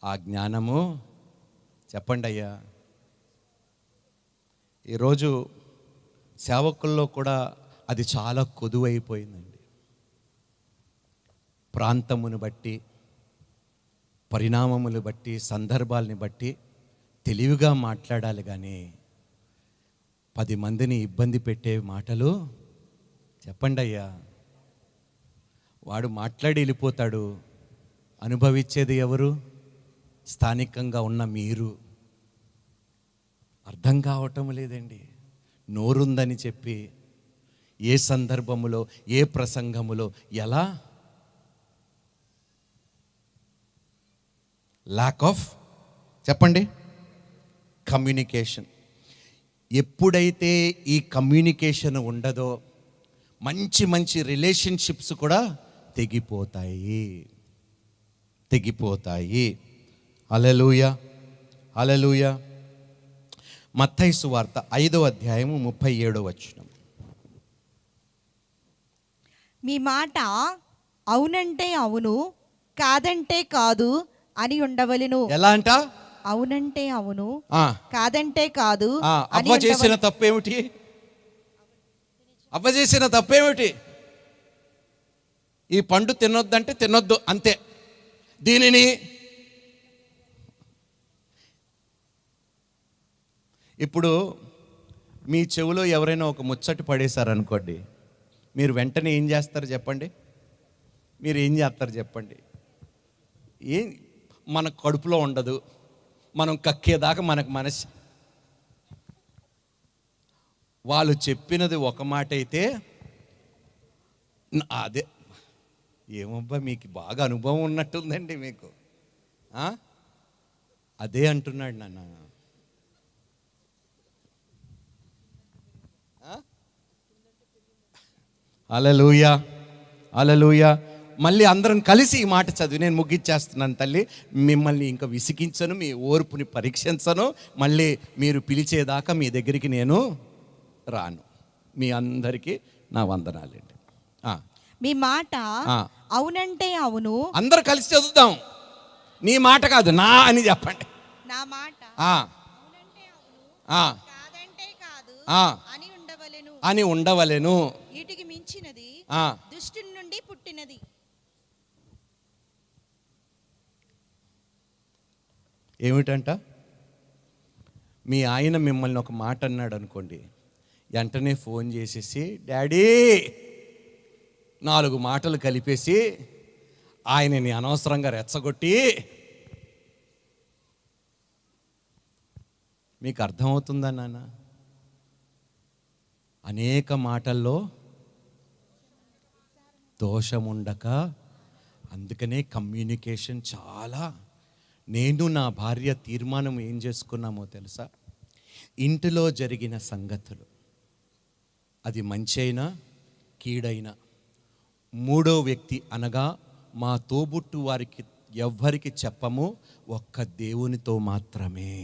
S3: ఆ జ్ఞానము చెప్పండి అయ్యా. ఈరోజు సేవకుల్లో కూడా అది చాలా కొదువైపోయిందండి. ప్రాంతమును బట్టి, పరిణామములు బట్టి, సందర్భాలని బట్టి తెలివిగా మాట్లాడాలి, కానీ 10 మందిని ఇబ్బంది పెట్టే మాటలు చెప్పండి అయ్యా. వాడు మాట్లాడి వెళ్ళిపోతాడు, అనుభవించేది ఎవరు? స్థానికంగా ఉన్న మీరు. అర్థం కావటం లేదండి. నోరుందని చెప్పి ఏ సందర్భములో, ఏ ప్రసంగములో ఎలా ల్యాక్ ఆఫ్ చెప్పండి కమ్యూనికేషన్. ఎప్పుడైతే ఈ కమ్యూనికేషన్ ఉండదో మంచి మంచి రిలేషన్షిప్స్ కూడా తెగిపోతాయి. హల్లెలూయా, హల్లెలూయా. మత్తయి సువార్త 5వ అధ్యాయము 37వ వచనం.
S4: మీ మాట అవునంటే అవును, కాదంటే కాదు అని ఉండవలెను.
S3: ఎలా అంట?
S4: అవునంటే అవును, కాదంటే కాదు.
S3: అవ్వ చేసిన తప్పేమిటి? అవ్వ చేసిన తప్పేమిటి? ఈ పండు తినొద్దంటే తినొద్దు, అంతే. దీనిని ఇప్పుడు మీ చెవిలో ఎవరైనా ఒక ముచ్చట పడేశారనుకోండి, మీరు వెంటనే ఏం చేస్తారు చెప్పండి? మీరు ఏం చేస్తారు చెప్పండి? ఏం మన కడుపులో ఉండదు, మనం కక్కేదాకా మనకు మనసు. వాళ్ళు చెప్పినది ఒక మాట అయితే అదే. ఏమబ్బా మీకు బాగా అనుభవం ఉన్నట్టుందండి మీకు. అదే అంటున్నాడు నాన్న. హల్లెలూయా, హల్లెలూయా. మళ్ళీ అందరం కలిసి ఈ మాట చదివి నేను ముగిచ్చేస్తున్నాను తల్లి. మిమ్మల్ని ఇంకా విసిగించను, మీ ఓర్పుని పరీక్షించను. మళ్ళీ మీరు పిలిచేదాకా మీ దగ్గరికి నేను రాను. మీ అందరికీ నా వందనాలండి.
S4: మీ మాట అవునంటే అవును.
S3: అందరు కలిసి చదువుతాం. నీ మాట కాదు, నా అని చెప్పండి.
S4: నా మాట
S3: అవునంటే
S4: అవును, కాదంటే కాదు
S3: అని ఉండవలెను.
S4: వీటికి మించినది దుష్టుని నుండి పుట్టినది.
S3: ఏమిటంట? మీ ఆయన మిమ్మల్ని ఒక మాట అన్నాడు అనుకోండి, వెంటనే ఫోన్ చేసేసి డాడీ 4 మాటలు కలిపేసి ఆయనని అనవసరంగా రెచ్చగొట్టి, మీకు అర్థమవుతుందా నాన్న? అనేక మాటల్లో దోషముండక, అందుకనే కమ్యూనికేషన్ చాలా. నేను నా భార్య తీర్మానం ఏం చేసుకున్నామో తెలుసా? ఇంటిలో జరిగిన సంగతులు, అది మంచి అయినా కీడైనా, 3వ వ్యక్తి అనగా మా తోబుట్టు వారికి ఎవ్వరికి చెప్పము, ఒక్క దేవునితో మాత్రమే.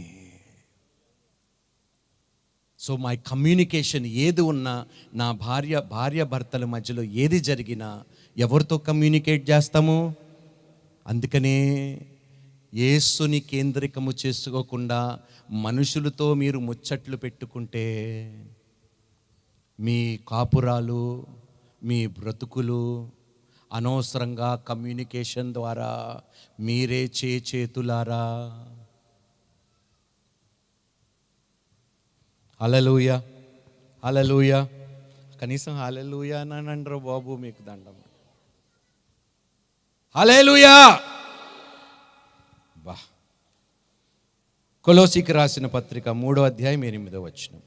S3: సో మై కమ్యూనికేషన్ ఏది ఉన్నా, నా భార్య భర్తల మధ్యలో ఏది జరిగినా ఎవరితో కమ్యూనికేట్ చేస్తాము? అందుకనే యేసుని కేంద్రికము చేసుకోకుండా మనుషులతో మీరు ముచ్చట్లు పెట్టుకుంటే మీ కాపురాలు, మీ బ్రతుకులు అనవసరంగా కమ్యూనికేషన్ ద్వారా మీరే చేతులారా. హల్లెలూయా, హల్లెలూయా. కనీసం హల్లెలూయా అని అంటారు బాబు, మీకు దండం. హల్లెలూయా. బా. కొలోసీకి రాసిన పత్రిక 3వ అధ్యాయం 8వ వచనం.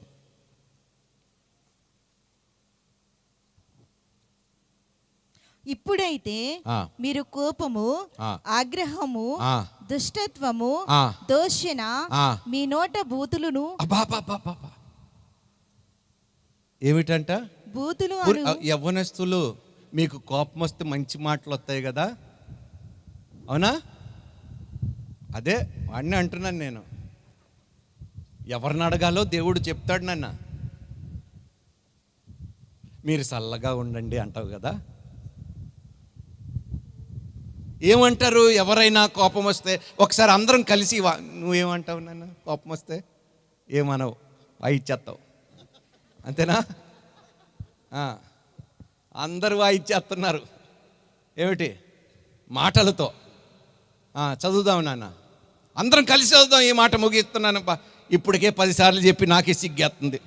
S4: ఇప్పుడైతే మీరు కోపము, ఆగ్రహము, దుష్టత్వము, దూషణ, మీ నోట బూతులను.
S3: ఏమిటంట?
S4: బూతులు.
S3: యవ్వనస్తులు, మీకు కోపం వస్తే మంచి మాటలు వస్తాయి కదా, అవునా? అదే వాడిని అంటున్నాను నేను. ఎవరిని అడగాలో దేవుడు చెప్తాడు నాన్న. మీరు చల్లగా ఉండండి అంటావు కదా. ఏమంటారు ఎవరైనా కోపం వస్తే? ఒకసారి అందరం కలిసి నువ్వేమంటావు నాన్న? కోపం వస్తే ఏమనవు, వాయిచ్చేస్తావు, అంతేనా? అందరూ వాయిచ్చేస్తున్నారు. ఏమిటి? మాటలతో. చదువుదాం నాన్న, అందరం కలిసి చదువుదాం. ఈ మాట ముగిస్తున్నాను. ఇప్పటికే 10 సార్లు చెప్పి నాకే సిగ్గేస్తుంది.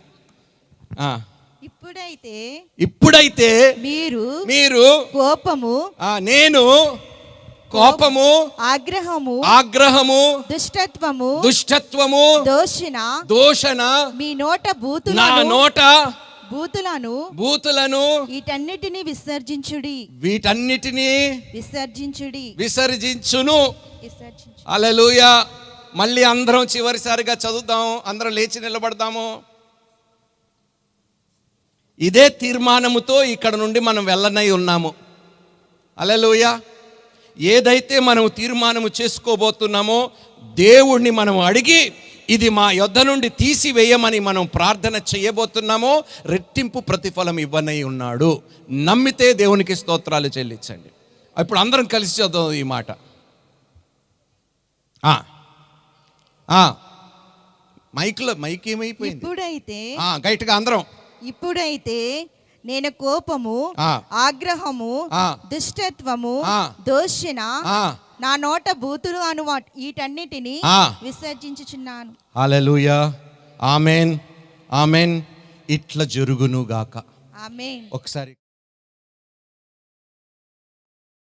S3: ఇప్పుడైతే మీరు
S4: కోపము,
S3: నేను కోపము, ఆగ్రహము, దుష్టత్వము, దూషణ,
S4: మీ నోట బూతులను,
S3: నా నోట బూతులను
S4: వీటన్నిటిని విసర్జించుడి.
S3: విసర్జించును. హల్లెలూయా. మళ్ళీ అందరం చివరిసారిగా చదువుదాం. అందరం లేచి నిలబడదాము. ఇదే తీర్మానముతో ఇక్కడ నుండి మనం వెళ్ళనై ఉన్నాము. హల్లెలూయా. ఏదైతే మనం తీర్మానము చేసుకోబోతున్నామో దేవుణ్ణి మనం అడిగి ఇది మా యొద్ద నుండి తీసివేయమని మనం ప్రార్థన చేయబోతున్నామో రెట్టింపు ప్రతిఫలం ఇవ్వనై ఉన్నాడు. నమ్మితే దేవునికి స్తోత్రాలు చెల్లించండి. ఇప్పుడు అందరం కలిసి చదువు ఈ మాట. మైక్ ఏమైపోయింది? గట్టిగా అందరం.
S4: ఇప్పుడైతే నేను కోపము, ఆగ్రహము, దుష్టత్వము, దూషణ, నా నోట బూతులు అను వీటన్నిటిని విసర్జించుచున్నాను.
S3: హల్లెలూయా. ఆమేన్, ఆమేన్. ఇట్లా జరుగును గాక.
S4: ఆమేన్.
S3: ఒకసారి